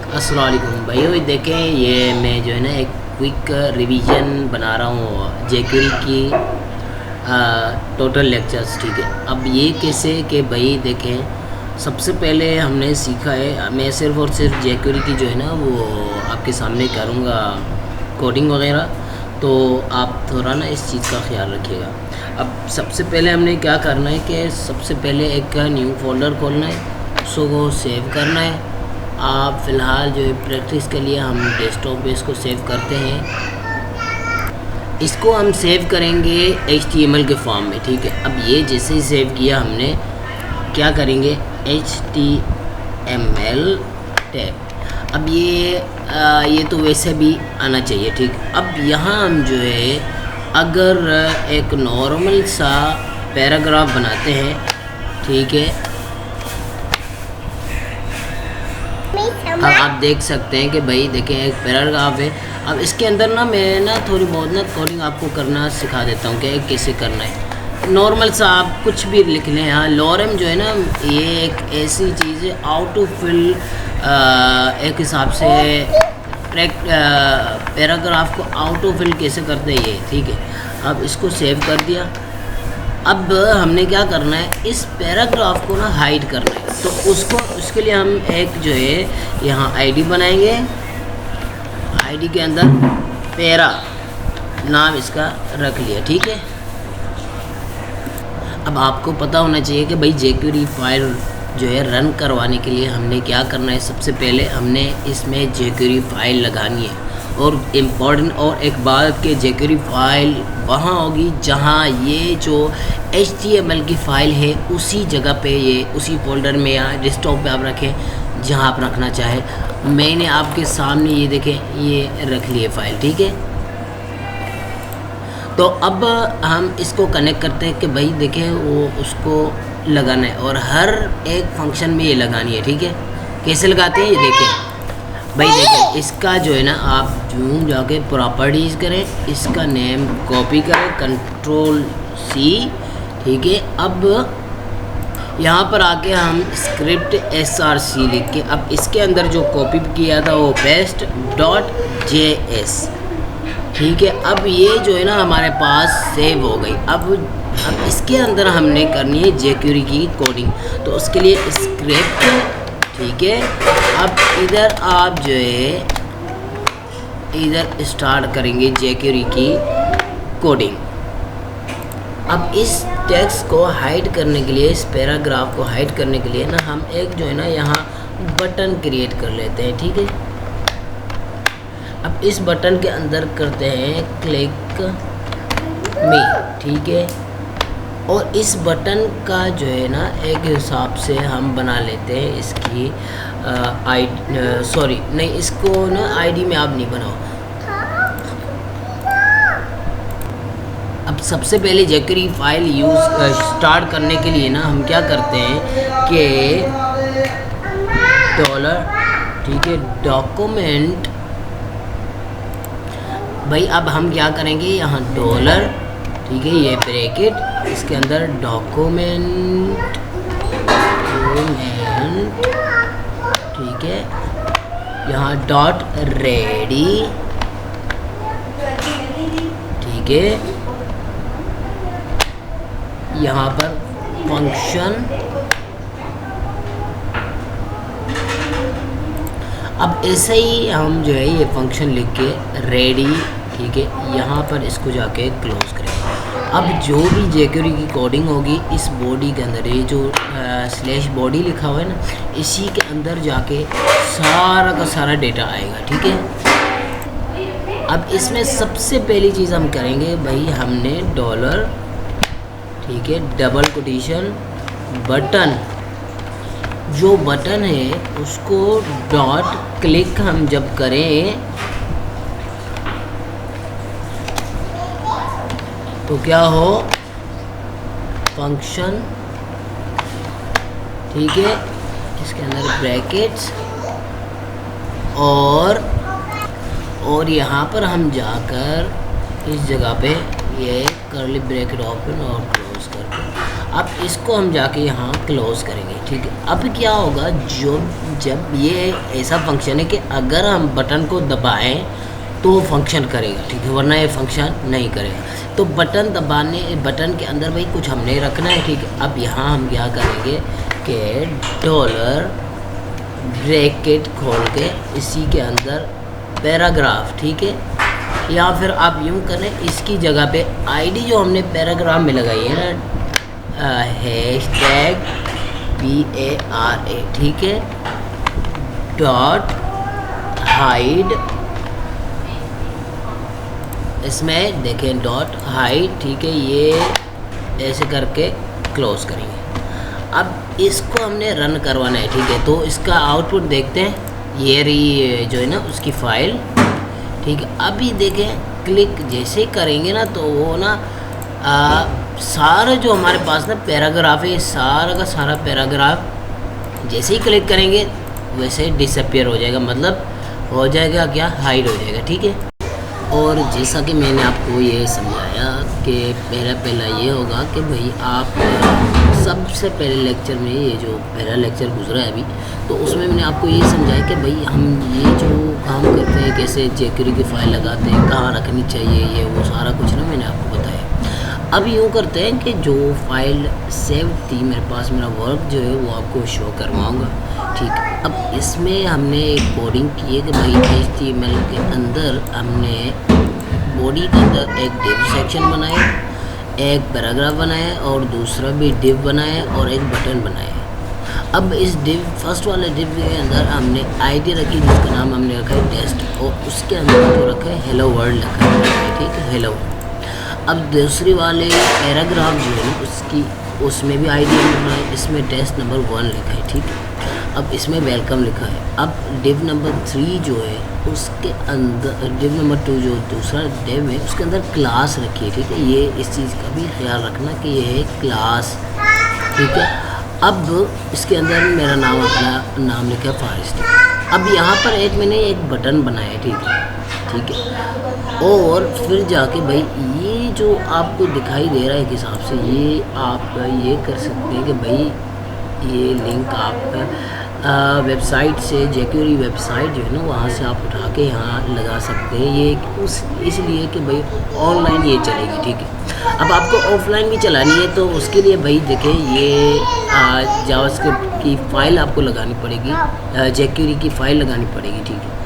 अस्सलाम वालेकुम भाइयों, देखें ये मैं जो है ना एक क्विक रिवीजन बना रहा हूँ जेक्यूरी की टोटल लेक्चर्स। ठीक है, अब ये कैसे कि भाई देखें, सबसे पहले हमने सीखा है, मैं सिर्फ़ और सिर्फ जेक्यूरी की जो है ना वो आपके सामने करूँगा कोडिंग वगैरह, तो आप थोड़ा ना इस चीज़ का ख्याल रखिएगा। अब सबसे पहले हमने क्या करना है कि सबसे पहले एक न्यू फोल्डर खोलना है, उसको सेव करना है। आप फ़िलहाल जो है प्रैक्टिस के लिए हम डेस्कटॉप पे इसको सेव करते हैं। इसको हम सेव करेंगे HTML के फॉर्म में। ठीक है, अब ये जैसे ही सेव किया हमने क्या करेंगे, HTML टैब। अब ये तो वैसे भी आना चाहिए। ठीक, अब यहाँ हम जो है अगर एक नॉर्मल सा पैराग्राफ बनाते हैं, ठीक है, अब आप देख सकते हैं कि भाई देखें एक पैराग्राफ है। अब इसके अंदर ना मैं ना थोड़ी बहुत ना कोडिंग आपको करना सिखा देता हूँ कि कैसे करना है। नॉर्मल सा आप कुछ भी लिख लें। हाँ, लॉरम जो है ना ये एक ऐसी चीज़ है, आउट टू फिल एक हिसाब से पैराग्राफ को आउट टू फिल कैसे करते हैं ये। ठीक है, अब इसको सेव कर दिया। अब हमने क्या करना है, इस पैराग्राफ को ना हाइड करना है, तो उसके लिए हम एक जो है यहाँ आईडी बनाएंगे। आईडी के अंदर पैरा नाम इसका रख लिया। ठीक है, अब आपको पता होना चाहिए कि भाई जेक्यूरी फाइल जो है रन करवाने के लिए हमने क्या करना है। सबसे पहले हमने इसमें जेक्यूरी फाइल लगानी है, और इम्पॉर्टेंट और एक बात कि जेक्यूरी फाइल वहाँ होगी जहाँ ये जो HTML की फ़ाइल है उसी जगह पे, ये उसी फोल्डर में या डेस्कटॉप पे आप रखें जहाँ आप रखना चाहें। मैंने आपके सामने ये देखें ये रख लिए फ़ाइल। ठीक है, तो अब हम इसको कनेक्ट करते हैं कि भाई देखें वो उसको लगाना है, और हर एक फंक्शन में ये लगानी है। ठीक है, कैसे लगाते हैं ये देखें भाई। देखें इसका जो है ना आप जूम जाके प्रॉपर्टीज़ करें, इसका नेम कॉपी करें, कंट्रोल C। ठीक है, अब यहाँ पर आके हम स्क्रिप्ट src लिख के अब इसके अंदर जो कॉपी किया था वो पेस्ट .js। ठीक है, अब ये जो है ना हमारे पास सेव हो गई। अब इसके अंदर हमने करनी है जेक्यूरी की कोडिंग, तो उसके लिए स्क्रिप्ट। ठीक है, अब इधर आप जो है इधर स्टार्ट करेंगे जेक्यूरी की कोडिंग। अब इस टेक्स्ट को हाइड करने के लिए, इस पैराग्राफ को हाइड करने के लिए ना हम एक जो है ना यहाँ बटन क्रिएट कर लेते हैं। ठीक है, अब इस बटन के अंदर करते हैं क्लिक में। ठीक है, और इस बटन का जो है ना एक हिसाब से हम बना लेते हैं इसकी सॉरी नहीं, इसको ना आईडी में आप नहीं बनाओ। अब सबसे पहले जेक्यूरी फाइल यूज़ स्टार्ट करने के लिए ना हम क्या करते हैं कि डॉलर, ठीक है, डॉक्यूमेंट। भाई अब हम क्या करेंगे, यहाँ डॉलर, ठीक है, ये ब्रैकेट, इसके अंदर डॉक्यूमेंट, ठीक है, यहाँ डॉट रेडी। ठीक है, यहाँ पर फंक्शन। अब ऐसे ही हम जो है ये फंक्शन लिख के रेडी। ठीक है, यहाँ पर इसको जाके क्लोज करें। अब जो भी जेक्यूरी की कोडिंग होगी इस बॉडी के अंदर, ये जो स्लैश बॉडी लिखा हुआ है ना, इसी के अंदर जाके सारा का सारा डेटा आएगा। ठीक है, अब इसमें सबसे पहली चीज़ हम करेंगे भाई, हमने डॉलर, ठीक है, डबल कोटेशन बटन, जो बटन है उसको डॉट क्लिक हम जब करें तो क्या हो, फंक्शन। ठीक है, इसके अंदर ब्रैकेट्स, और यहाँ पर हम जाकर इस जगह पे ये कर्ली ब्रैकेट ओपन और क्लोज करके अब इसको हम जाके यहाँ क्लोज़ करेंगे, ठीक है। अब क्या होगा, जो जब ये ऐसा फंक्शन है कि अगर हम बटन को दबाएं तो वो फंक्शन करेगा, ठीक है, वरना ये फंक्शन नहीं करेगा। तो बटन दबाने, बटन के अंदर भाई कुछ हमने रखना है, ठीक है। अब यहाँ हम क्या करेंगे कि डॉलर ब्रैकेट खोल के इसी के अंदर पैराग्राफ, ठीक है, या फिर आप यूँ करें इसकी जगह पे आईडी जो हमने पैराग्राफ में लगाई है ना, हैशटैग PARA, ठीक है, डॉट हाइड, इसमें देखें डॉट हाइड, ठीक है, ये ऐसे करके क्लोज करेंगे। अब इसको हमने रन करवाना है, ठीक है। तो इसका आउटपुट देखते हैं, ये रही जो है ना उसकी फाइल, ठीक है। अभी देखें क्लिक जैसे करेंगे ना तो वो ना सारा जो हमारे पास ना पैराग्राफ है, सारा का सारा पैराग्राफ जैसे ही क्लिक करेंगे वैसे डिसअपियर हो जाएगा, मतलब हो जाएगा क्या, हाइड हो जाएगा, ठीक है। और जैसा कि मैंने आपको ये समझाया कि पहला ये होगा कि भाई आप सबसे पहले लेक्चर में, ये जो पहला लेक्चर गुजरा है अभी, तो उसमें मैंने आपको ये समझाया कि भाई हम ये जो काम करते हैं, कैसे jQuery की फ़ाइल लगाते हैं, कहाँ रखनी चाहिए, ये वो सारा कुछ ना मैंने आपको बताया। अब यूँ करते हैं कि जो फाइल सेव थी मेरे पास, मेरा वर्क जो है वो आपको शो करवाऊँगा, ठीक है। अब इसमें हमने एक कोडिंग की है कि भाई HTML के अंदर हमने बॉडी के अंदर एक डिव सेक्शन बनाया, एक पैराग्राफ बनाया और दूसरा भी डिव बनाया और एक बटन बनाया। अब इस डिव, फर्स्ट वाले डिव के अंदर हमने आईडी रखी जिसका नाम हमने रखा है टेस्ट, और उसके अंदर जो रखा है हेलो वर्ल्ड लिखा है, ठीक है, हेलो। अब दूसरी वाले पैराग्राफ जो है उसकी, उसमें भी आईडी बनाया, इसमें टेस्ट नंबर 1 लिखा है, ठीक है। अब इसमें वेलकम लिखा है। अब डिव नंबर 3 जो है उसके अंदर, डिव नंबर 2 जो दूसरा डिव है उसके अंदर क्लास रखी है, ठीक है। ये इस चीज़ का भी ख्याल रखना कि ये है क्लास, ठीक है। अब इसके अंदर मेरा नाम, अपना नाम लिखा है फॉरेस्ट। अब यहाँ पर एक मैंने एक बटन बनाया, ठीक है, ठीक है। और फिर जाके भाई ये जो आपको दिखाई दे रहा है, किस हिसाब से ये आप ये कर सकते हैं कि भाई ये लिंक आप वेबसाइट से, jQuery वेबसाइट जो है ना वहाँ से आप उठा के यहाँ लगा सकते हैं। ये उस इसलिए कि भाई ऑनलाइन ये चलेगी, ठीक है। अब आपको ऑफलाइन भी चलानी है तो उसके लिए भाई देखें ये जावास्क्रिप्ट की फ़ाइल आपको लगानी पड़ेगी, jQuery की फ़ाइल लगानी पड़ेगी, ठीक है।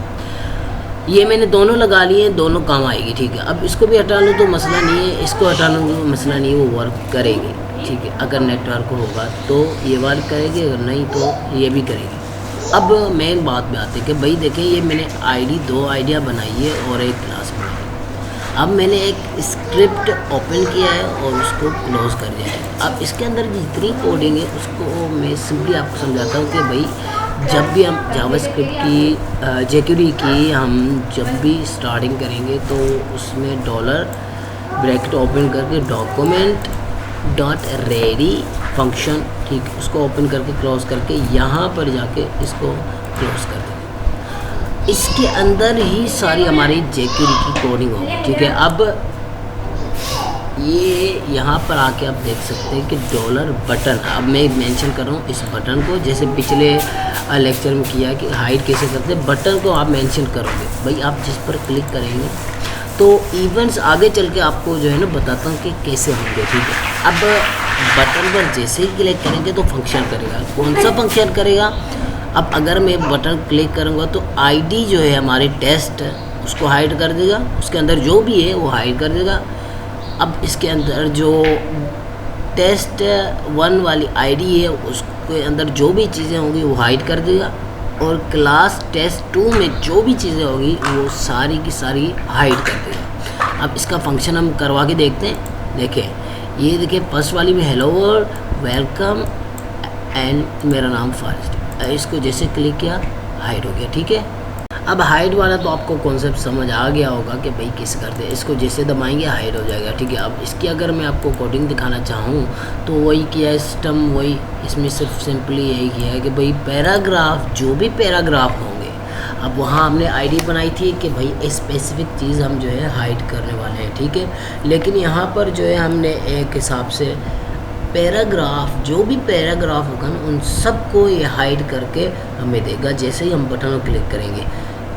ये मैंने दोनों लगा लिए, दोनों काम आएगी, ठीक है। अब इसको भी हटा लूँ तो मसला नहीं है, इसको हटा लूँ तो मसला नहीं है, वो वर्क करेगी, ठीक है। अगर नेटवर्क होगा तो ये वर्क करेगी, अगर नहीं तो ये भी करेगी। अब मेन बात में आते हैं कि भाई देखें ये मैंने आईडी 2 आइडिया बनाई है और एक क्लास बनाई है। अब मैंने एक स्क्रिप्ट ओपन किया है और उसको क्लोज कर दिया है। अब इसके अंदर जितनी कोडिंग है उसको मैं सिंपली आपको समझाता हूँ कि भाई जब भी हम जावास्क्रिप्ट की, jQuery की हम जब भी स्टार्टिंग करेंगे तो उसमें डॉलर ब्रैकेट ओपन करके डॉक्यूमेंट डॉट रेडी फंक्शन, ठीक, उसको ओपन करके क्लोज करके यहाँ पर जाके इसको क्लोज कर देंगे। इसके अंदर ही सारी हमारी jQuery की कोडिंग होगी, ठीक है। अब ये यहाँ पर आके आप देख सकते हैं कि डॉलर बटन, अब मैं मेंशन कर रहा हूँ इस बटन को, जैसे पिछले लेक्चर में किया कि हाइड कैसे करते हैं, बटन को आप मेंशन करोगे भाई, आप जिस पर क्लिक करेंगे तो इवेंट्स आगे चल के आपको जो है ना बताता हूँ कि कैसे होंगे, ठीक है। अब बटन पर जैसे ही क्लिक करेंगे तो फंक्शन करेगा। कौन सा फंक्शन करेगा? अब अगर मैं बटन क्लिक करूँगा तो आईडी जो है हमारे टेस्ट उसको हाइड कर देगा, उसके अंदर जो भी है वो हाइड कर देगा। अब इसके अंदर जो टेस्ट 1 वाली आईडी है उसके अंदर जो भी चीज़ें होंगी वो हाइड कर देगा, और क्लास टेस्ट 2 में जो भी चीज़ें होगी वो सारी की सारी हाइड कर देगा। अब इसका फंक्शन हम करवा के देखते हैं। देखें ये देखिए फर्स्ट वाली में हेलो वर्ल्ड वेलकम एंड मेरा नाम फॉरेस्ट, इसको जैसे क्लिक किया हाइड हो गया, ठीक है। अब हाइड वाला तो आपको कॉन्सेप्ट समझ आ गया होगा कि भाई किस करते हैं, इसको जैसे दबाएंगे हाइड हो जाएगा, ठीक है। अब इसकी अगर मैं आपको कोडिंग दिखाना चाहूँ तो वही किया है सिस्टम, वही इसमें सिर्फ सिंपली यही किया है कि भाई पैराग्राफ, जो भी पैराग्राफ होंगे, अब वहाँ हमने आईडी बनाई थी कि भाई स्पेसिफिक चीज़ हम जो है हाइड करने वाले हैं, ठीक है। लेकिन यहाँ पर जो है हमने एक हिसाब से पैराग्राफ, जो भी पैराग्राफ होगा ना उन सबको ये हाइड करके हमें देगा जैसे ही हम बटन को क्लिक करेंगे।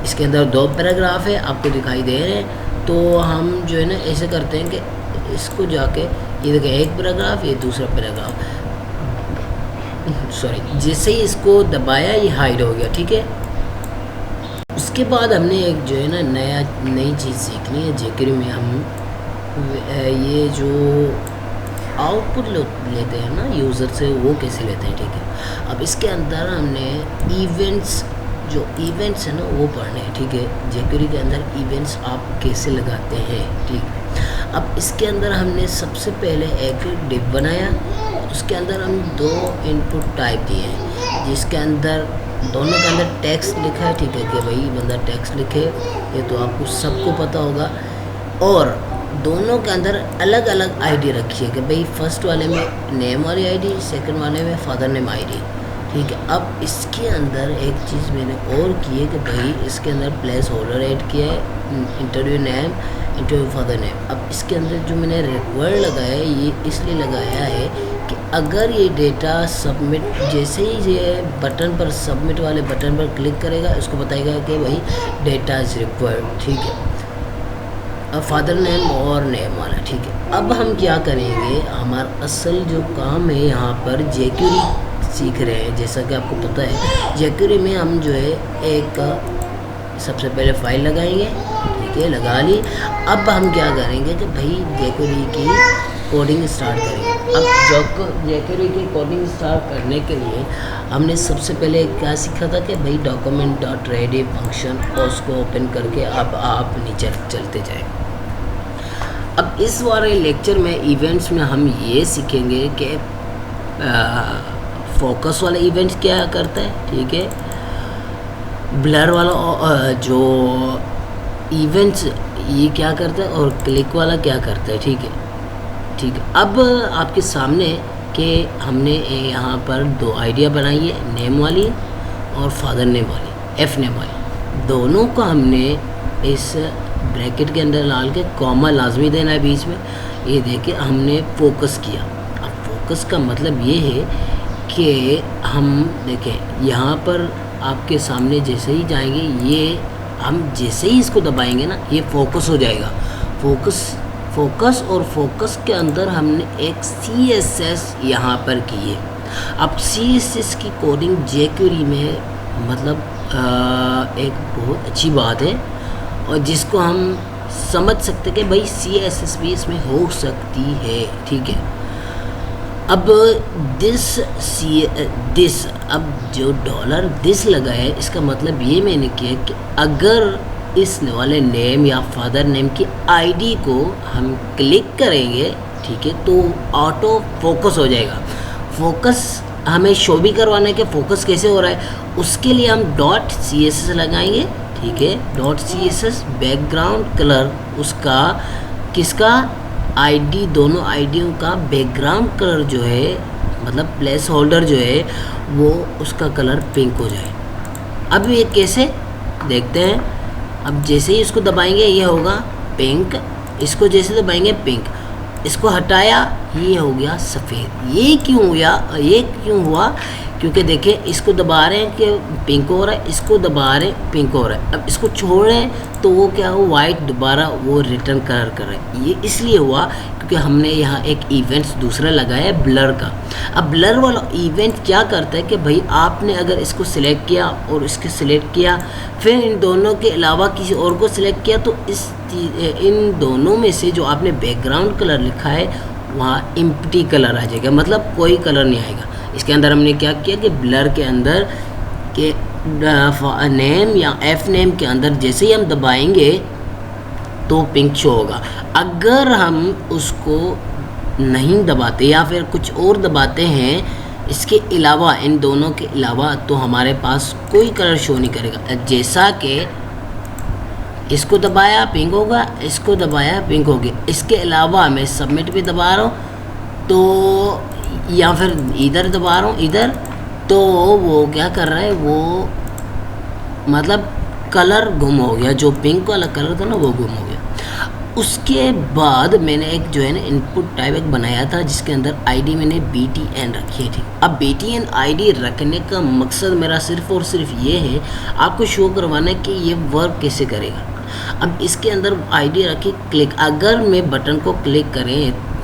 इसके अंदर 2 पैराग्राफ है आपको दिखाई दे रहे हैं, तो हम जो है ना ऐसे करते हैं कि इसको जाके ये देखिए एक पैराग्राफ, ये दूसरा पैराग्राफ, सॉरी, जैसे ही इसको दबाया ये हाइड हो गया। ठीक है, उसके बाद हमने एक जो है ना नई चीज़ सीखनी है जेक्यूरी में। हम ये जो आउटपुट लेते हैं ना यूज़र से, वो कैसे लेते हैं। ठीक है, अब इसके अंदर हमने इवेंट्स, जो इवेंट्स है ना वो पढ़ने हैं। ठीक है, जेक्यूरी के अंदर इवेंट्स आप कैसे लगाते हैं। ठीक, अब इसके अंदर हमने सबसे पहले एक डिव बनाया, उसके अंदर हम 2 इनपुट टाइप दिए हैं, जिसके अंदर दोनों के अंदर टेक्स्ट लिखा है। ठीक है, कि भाई बंदा टेक्स्ट लिखे, ये तो आपको सबको पता होगा। और दोनों के अंदर अलग अलग आईडी रखी है कि भाई फर्स्ट वाले में नेम वाली आईडी, सेकंड वाले में फादर नेम आईडी। ठीक है, अब इसके अंदर एक चीज़ मैंने और की है कि भाई इसके अंदर प्लेस होल्डर ऐड किया है, interview name, interview father name. अब इसके अंदर जो मैंने रिक्वायर्ड लगाया है, ये इसलिए लगाया है कि अगर ये डेटा सबमिट, जैसे ही ये बटन पर, सबमिट वाले बटन पर क्लिक करेगा, उसको बताएगा कि भाई डेटा इज़ रिक्वायर्ड। ठीक है, अब फादर नेम और नेम वाला। ठीक है, अब हम क्या करेंगे, हमारा असल जो काम है यहाँ पर जेक्यूरी सीख रहे हैं। जैसा कि आपको पता है जेक्यूरी में हम जो है एक सबसे पहले फाइल लगाएंगे। ठीक है, लगा ली। अब हम क्या करेंगे कि भाई जेक्यूरी की कोडिंग स्टार्ट करेंगे। अब जेक्यूरी की कोडिंग स्टार्ट करने के लिए हमने सबसे पहले क्या सीखा था कि भाई document.ready फंक्शन, और उसको ओपन करके अब आप नीचे चलते जाएं। अब इस वाले लेक्चर में इवेंट्स में हम ये सीखेंगे कि फोकस वाला इवेंट क्या करता है। ठीक है, ब्लर वाला जो इवेंट्स ये क्या करता है, और क्लिक वाला क्या करता है। ठीक है, ठीक है, अब आपके सामने कि हमने यहाँ पर 2 आइडिया बनाई है, नेम वाली और फादर नेम वाली, एफ नेम वाली। दोनों को हमने इस ब्रैकेट के अंदर डाल के कॉमा लाजमी देना है बीच में। ये देखिए हमने फोकस किया। अब फोकस का मतलब ये है कि हम देखें यहाँ पर आपके सामने जैसे ही जाएंगे, ये हम जैसे ही इसको दबाएंगे ना, ये फोकस हो जाएगा। फोकस और फोकस के अंदर हमने एक CSS यहाँ पर की है। अब CSS की कोडिंग जेक्यूरी में मतलब एक बहुत अच्छी बात है, और जिसको हम समझ सकते कि भाई CSS भी इसमें हो सकती है। ठीक है, अब दिस अब जो $this लगा है, इसका मतलब ये मैंने किया कि अगर इस वाले नेम या फादर नेम की आईडी को हम क्लिक करेंगे, ठीक है, तो ऑटो फोकस हो जाएगा। फोकस हमें शो भी करवाना है कि फोकस कैसे हो रहा है, उसके लिए हम .css लगाएंगे। ठीक है, .css बैकग्राउंड कलर, उसका किसका आईडी, दोनों आईडियों का बैकग्राउंड कलर जो है, मतलब प्लेस होल्डर जो है, वो उसका कलर पिंक हो जाए। अब ये कैसे देखते हैं। अब जैसे ही इसको दबाएंगे ये होगा पिंक, इसको जैसे दबाएंगे पिंक, इसको हटाया ये हो गया सफ़ेद। ये क्यों हुआ, क्योंकि देखिए इसको दबा रहे हैं कि पिंक हो रहा है, इसको दबा रहे हैं पिंक हो रहा है। अब इसको छोड़ रहे हैं तो वो क्या हो, वाइट दोबारा वो रिटर्न कलर कर रहा है। ये इसलिए हुआ क्योंकि हमने यहाँ एक इवेंट्स दूसरा लगाया है ब्लर का। अब ब्लर वाला इवेंट क्या करता है कि भाई आपने अगर इसको सिलेक्ट किया और इसके सिलेक्ट किया, फिर इन दोनों के अलावा किसी और को सिलेक्ट किया, तो इन दोनों में से जो आपने बैकग्राउंड कलर लिखा है वहाँ एम्प्टी कलर आ जाएगा, मतलब कोई कलर नहीं आएगा। इसके अंदर हमने क्या किया कि ब्लर के अंदर के नेम या एफ नेम के अंदर जैसे ही हम दबाएंगे तो पिंक शो होगा। अगर हम उसको नहीं दबाते या फिर कुछ और दबाते हैं इसके अलावा, इन दोनों के अलावा, तो हमारे पास कोई कलर शो नहीं करेगा। जैसा कि इसको दबाया पिंक होगा, इसको दबाया पिंक होगी। इसके अलावा मैं सबमिट पे दबा रहा हूँ तो, या फिर इधर दबा रहा हूँ इधर, तो वो क्या कर रहा है, वो मतलब कलर गुम हो गया, जो पिंक वाला कलर था ना वो गुम हो गया। उसके बाद मैंने एक जो है ना इनपुट टाइप एक बनाया था जिसके अंदर आईडी मैंने BTN रखी है, ठीक। अब BTN आईडी रखने का मकसद मेरा सिर्फ और सिर्फ ये है आपको शो करवाना है कि ये वर्क कैसे करेगा। अब इसके अंदर आईडी रखी क्लिक, अगर मैं बटन को क्लिक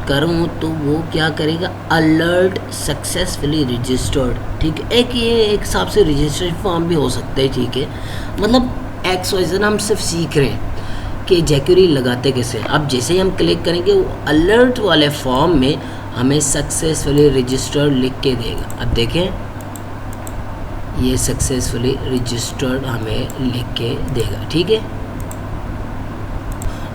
करूँ तो वो क्या करेगा, अलर्ट सक्सेसफुली रजिस्टर्ड, ठीक है। एक ये एक हिसाब से रजिस्ट्रेशन फॉर्म भी हो सकता है, ठीक है। मतलब XYZ हम सिर्फ सीख रहे हैं कि jQuery लगाते कैसे। अब जैसे ही हम क्लिक करेंगे वो अलर्ट वाले फॉर्म में हमें सक्सेसफुली रजिस्टर्ड लिख के देगा। अब देखें ये सक्सेसफुली रजिस्टर्ड हमें लिख के देगा, ठीक है।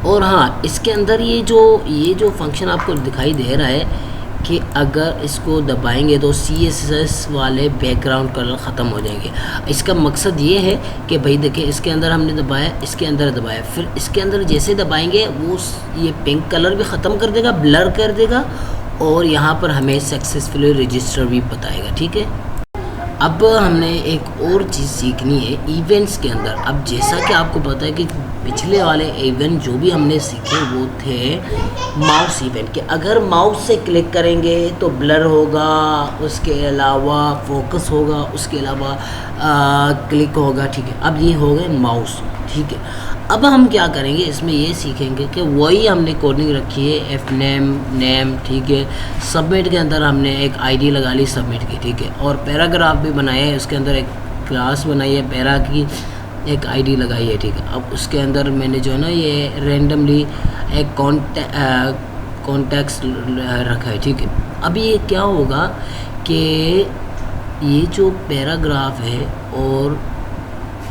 और हाँ, इसके अंदर ये जो फंक्शन आपको दिखाई दे रहा है कि अगर इसको दबाएंगे तो CSS वाले बैकग्राउंड कलर ख़त्म हो जाएंगे। इसका मकसद ये है कि भाई देखिए इसके अंदर हमने दबाया, इसके अंदर दबाया, फिर इसके अंदर जैसे दबाएंगे वो ये पिंक कलर भी ख़त्म कर देगा, ब्लर कर देगा, और यहाँ पर हमें सक्सेसफुली रजिस्टर भी बताएगा, ठीक है। अब हमने एक और चीज़ सीखनी है इवेंट्स के अंदर। अब जैसा कि आपको पता है कि पिछले वाले इवेंट जो भी हमने सीखे वो थे माउस इवेंट के। अगर माउस से क्लिक करेंगे तो ब्लर होगा, उसके अलावा फोकस होगा, उसके अलावा क्लिक होगा, ठीक है। अब ये हो गए माउस, ठीक है। अब हम क्या करेंगे, इसमें ये सीखेंगे कि वही हमने कोडिंग रखी है नेम, ठीक है। सबमिट के अंदर हमने एक आईडी लगा ली सबमिट की, ठीक है। और पैराग्राफ भी बनाया है, उसके अंदर एक क्लास बनाई है पैरा की, एक आईडी लगाई है, ठीक है। अब उसके अंदर मैंने जो है ना ये रेंडमली एक कॉन्टेक्स्ट रखा है, ठीक है। अब ये क्या होगा कि ये जो पैराग्राफ है और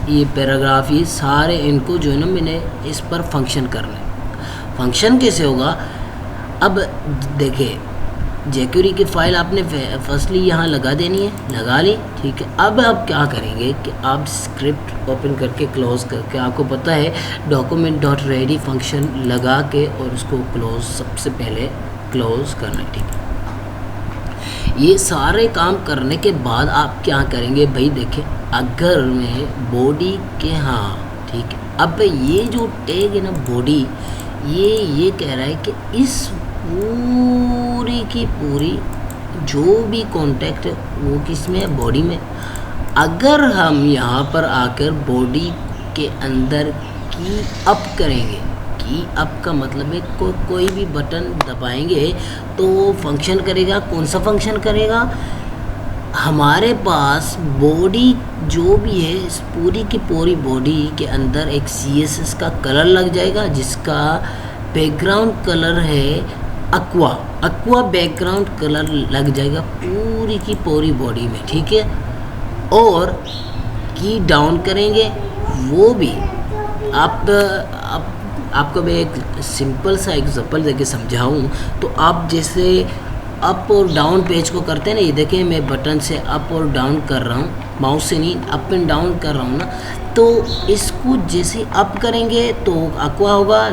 ये पैराग्राफ, ये सारे इनको जो है ना मैंने इस पर फंक्शन करना है। फंक्शन कैसे होगा, अब देखिए jQuery की फ़ाइल आपने फर्स्टली यहाँ लगा देनी है, लगा ली, ठीक है। अब आप क्या करेंगे कि आप स्क्रिप्ट ओपन करके क्लोज़ करके, आपको पता है document.ready फंक्शन लगा के और उसको क्लोज़, सबसे पहले क्लोज़ करना है, ठीक है। ये सारे काम करने के बाद आप क्या करेंगे भाई, देखें अगर मैं बॉडी के, हाँ ठीक है। अब ये जो टैग है ना बॉडी, ये कह रहा है कि इस पूरी की पूरी जो भी कॉन्टेक्ट है वो किस में है, बॉडी में। अगर हम यहाँ पर आकर बॉडी के अंदर की अप करेंगे, की अप का मतलब है कोई भी बटन दबाएंगे तो वो फंक्शन करेगा। कौन सा फंक्शन करेगा, हमारे पास बॉडी जो भी है इस पूरी की पूरी बॉडी के अंदर एक CSS का कलर लग जाएगा जिसका बैकग्राउंड कलर है aqua बैकग्राउंड कलर लग जाएगा पूरी की पूरी बॉडी में, ठीक है। और की डाउन करेंगे वो भी आपको मैं एक सिंपल सा एग्जांपल देके समझाऊं तो आप जैसे अप और डाउन पेज को करते हैं ना, ये देखें मैं बटन से अप और डाउन कर रहा हूँ, माउस से नहीं, अप एंड डाउन कर रहा हूँ ना, तो इसको जैसे अप करेंगे तो aqua होगा,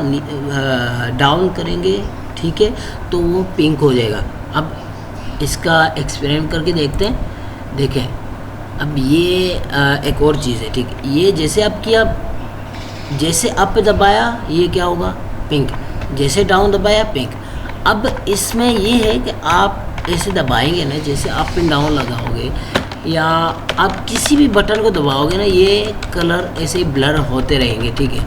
डाउन करेंगे, ठीक है, तो वो पिंक हो जाएगा। अब इसका एक्सपेरिमेंट करके देखते हैं, देखें। अब ये एक और चीज़ है, ठीक है। ये जैसे अप किया, जैसे अप दबाया ये क्या होगा, पिंक, जैसे डाउन दबाया पिंक। अब इसमें ये है कि आप ऐसे दबाएंगे ना, जैसे अप एंड डाउन लगाओगे या आप किसी भी बटन को दबाओगे ना, ये कलर ऐसे ही ब्लर होते रहेंगे, ठीक है।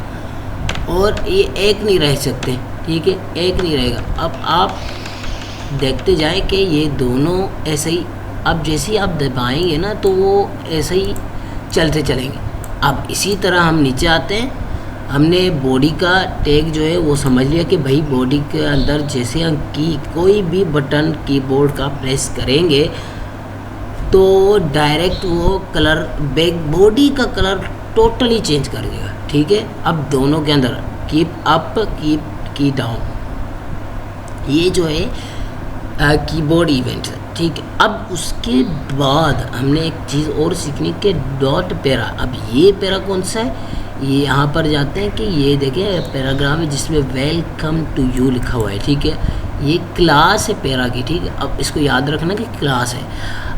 और ये एक नहीं रह सकते, ठीक है, एक नहीं रहेगा। अब आप देखते जाएं कि ये दोनों ऐसे ही, अब जैसे ही आप दबाएंगे ना तो वो ऐसे ही चलते चलेंगे। अब इसी तरह हम नीचे आते हैं, हमने बॉडी का टैग जो है वो समझ लिया कि भाई बॉडी के अंदर जैसे हम कोई भी बटन कीबोर्ड का प्रेस करेंगे तो डायरेक्ट वो कलर बॉडी का कलर टोटली चेंज कर देगा, ठीक है। अब दोनों के अंदर कीप अप की डाउन, ये जो है कीबोर्ड इवेंट, ठीक है। अब उसके बाद हमने एक चीज़ और सीखनी कि डॉट पैरा। अब ये पैरा कौन सा है, ये यहाँ पर जाते हैं कि ये देखें पैराग्राफ है जिसमें वेलकम टू यू लिखा हुआ है, ठीक है। ये क्लास है पैरा की, ठीक है। अब इसको याद रखना कि क्लास है।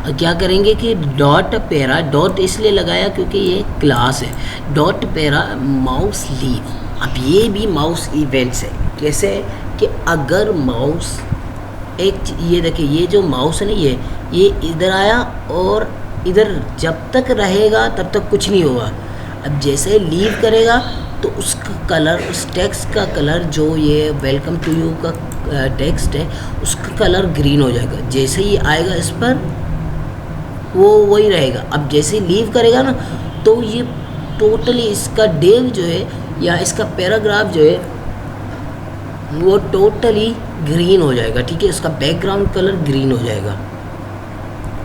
क्या करेंगे कि डॉट पैरा, डॉट इसलिए लगाया क्योंकि ये क्लास है, डॉट पैरा माउस लीव। अब ये भी माउस इवेंट्स है, कैसे कि अगर माउस ये देखिए, ये जो माउस है ना, ये इधर आया और इधर जब तक रहेगा तब तक कुछ नहीं होगा। अब जैसे लीव करेगा तो उसका कलर, उस टेक्स्ट का कलर, जो ये वेलकम टू यू का टेक्स्ट है, उसका कलर ग्रीन हो जाएगा। जैसे ही आएगा इस पर वो वही रहेगा। अब जैसे लीव करेगा ना तो ये टोटली इसका डेव जो है या इसका पैराग्राफ जो है वो टोटली ग्रीन हो जाएगा, ठीक है। उसका बैकग्राउंड कलर ग्रीन हो जाएगा।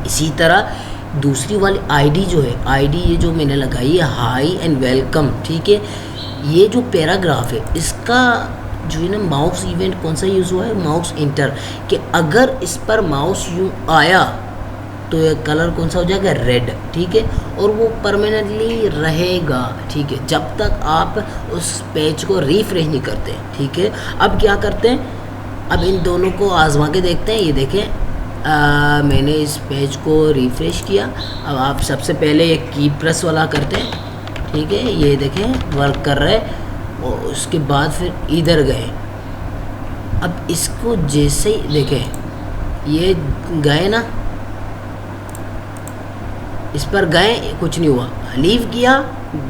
इसी तरह दूसरी वाली आईडी जो है, आईडी ये जो मैंने लगाई है हाई एंड वेलकम, ठीक है। ये जो पैराग्राफ है इसका जो है ना माउस इवेंट कौन सा यूज़ हुआ है, माउस इंटर, कि अगर इस पर माउस यूँ आया तो ये कलर कौन सा हो जाएगा, रेड, ठीक है। और वो परमानेंटली रहेगा, ठीक है, जब तक आप उस पेज को रिफ्रेश नहीं करते, ठीक है। अब क्या करते हैं, अब इन दोनों को आजमा के देखते हैं। ये देखें, मैंने इस पेज को रिफ्रेश किया। अब आप सबसे पहले एक की प्रेस वाला करते हैं, ठीक है। ये देखें वर्क कर रहा है। और उसके बाद फिर इधर गए। अब इसको जैसे ही देखें, ये गए ना, इस पर गए कुछ नहीं हुआ, लीव किया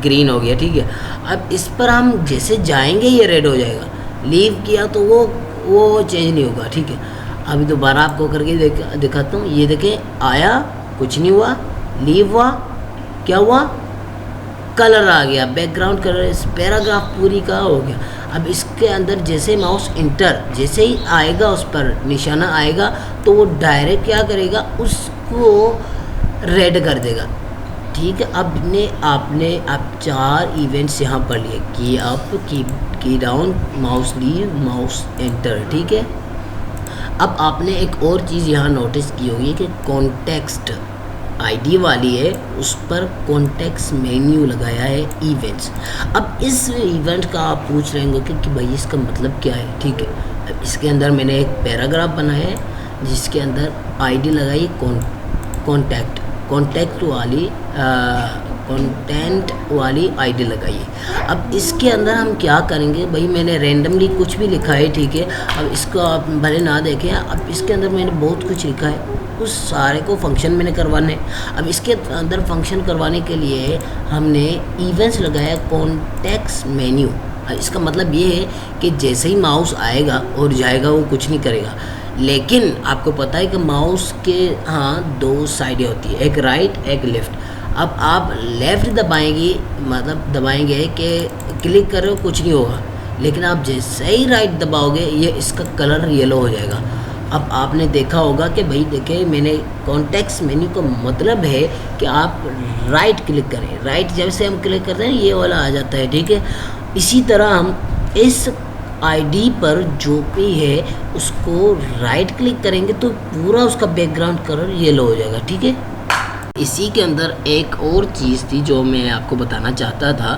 ग्रीन हो गया, ठीक है। अब इस पर हम जैसे जाएंगे ये रेड हो जाएगा, लीव किया तो वो चेंज नहीं होगा, ठीक है। अभी दोबारा आपको करके दिखाता हूँ। ये देखें, आया कुछ नहीं हुआ, लीव हुआ, क्या हुआ, कलर आ गया, बैकग्राउंड कलर, इस पैराग्राफ पूरी का हो गया। अब इसके अंदर जैसे माउस इंटर जैसे ही आएगा, उस पर निशाना आएगा तो वो डायरेक्ट क्या करेगा, उसको रेड कर देगा, ठीक है। आपने अब 4 इवेंट्स यहाँ पर लिए, की अप, की down, mouse leave, mouse enter, ठीक है। अब आपने एक और चीज़ यहाँ नोटिस की होगी कि कॉन्टेक्स्ट आईडी वाली है, उस पर कॉन्टेक्स्ट मेन्यू लगाया है इवेंट्स। अब इस इवेंट का आप पूछ रहे होंगे कि भाई इसका मतलब क्या है, ठीक है। अब इसके अंदर मैंने एक पैराग्राफ बनाया है जिसके अंदर आईडी लगाई कॉन्टेक्ट वाली आईडी लगाइए। अब इसके अंदर हम क्या करेंगे भाई, मैंने रैंडमली कुछ भी लिखा है, ठीक है। अब इसको आप भले ना देखें, अब इसके अंदर मैंने बहुत कुछ लिखा है, उस सारे को फंक्शन मैंने करवाने। अब इसके अंदर फंक्शन करवाने के लिए हमने इवेंट्स लगाया कॉन्टेक्स्ट मेन्यू। इसका मतलब ये है कि जैसे ही माउस आएगा और जाएगा वो कुछ नहीं करेगा। लेकिन आपको पता है कि माउस के 2 साइडें होती है, एक राइट एक लेफ़्ट। अब आप लेफ़्ट दबाएंगे कि क्लिक करो कुछ नहीं होगा, लेकिन आप जैसे ही राइट दबाओगे ये इसका कलर येलो हो जाएगा। अब आपने देखा होगा कि भाई देखिए, मैंने कॉन्टेक्स्ट मेन्यू का मतलब है कि आप राइट क्लिक करें, राइट जैसे हम क्लिक करते हैं ये वाला आ जाता है, ठीक है। इसी तरह हम इस आईडी पर जो भी है उसको राइट क्लिक करेंगे तो पूरा उसका बैकग्राउंड कलर येलो हो जाएगा, ठीक है। इसी के अंदर एक और चीज़ थी जो मैं आपको बताना चाहता था